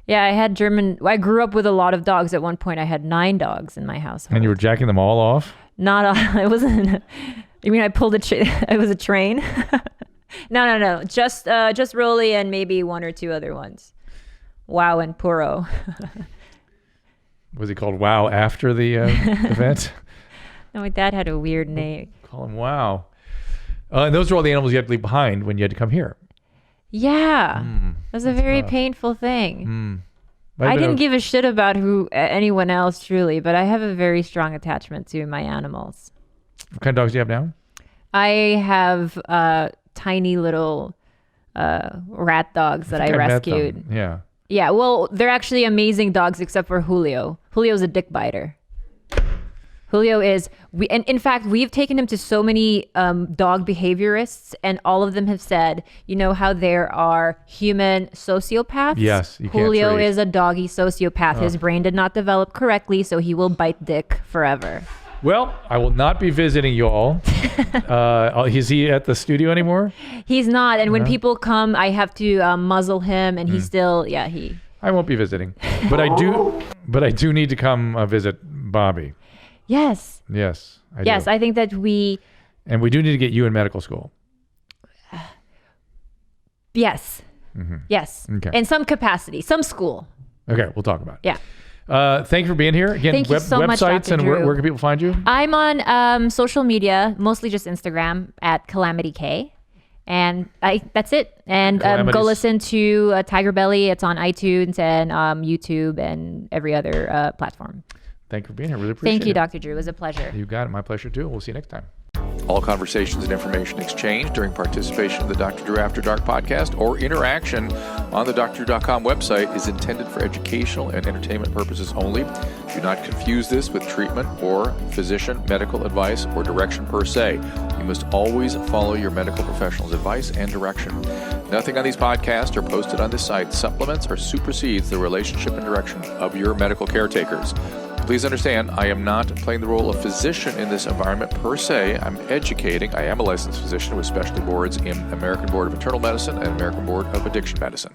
Yeah, I grew up with a lot of dogs. At one point, I had 9 dogs in my household. And you were jacking them all off? Not all. It wasn't... You mean I pulled it was a train? No. Just Rolly and maybe 1 or 2 other ones. Wow and Puro. Was he called Wow after the event? No, my dad had a weird name. Call him Wow. And those are all the animals you had to leave behind when you had to come here. Yeah. It was a very painful thing. I didn't give a shit about anyone else, truly, but I have a very strong attachment to my animals. What kind of dogs do you have now? I have tiny little rat dogs that I rescued. Yeah. Yeah, well, they're actually amazing dogs except for Julio. Julio's a dick biter. Julio is, and in fact, we've taken him to so many dog behaviorists, and all of them have said, you know how there are human sociopaths? Yes, you can't Julio treat. is a doggy sociopath. His brain did not develop correctly, so he will bite dick forever. Well, I will not be visiting you all. Is he at the studio anymore? He's not, and when people come, I have to muzzle him, and he's still, I won't be visiting, but I do need to come visit Bobby. Yes. Yes, I do. Yes, I think that we do need to get you in medical school. Yes. Yes. Okay. In some capacity, some school. Okay, we'll talk about it. Yeah. Thank you for being here. Again, Thank you so much, websites Dr. and Drew. where can people find you? I'm on social media, mostly just Instagram at Calamity K. And that's it. And go listen to Tiger Belly. It's on iTunes and YouTube and every other platform. Thank you for being here. Really appreciate it. Thank you, Dr. Drew. It was a pleasure. You got it. My pleasure too. We'll see you next time. All conversations and information exchanged during participation of the Dr. Drew After Dark podcast or interaction on the drdrew.com website is intended for educational and entertainment purposes only. Do not confuse this with treatment or physician medical advice or direction per se. You must always follow your medical professional's advice and direction. Nothing on these podcasts or posted on this site supplements or supersedes the relationship and direction of your medical caretakers. Please understand, I am not playing the role of physician in this environment per se. I'm educating. I am a licensed physician with specialty boards in American Board of Internal Medicine and American Board of Addiction Medicine.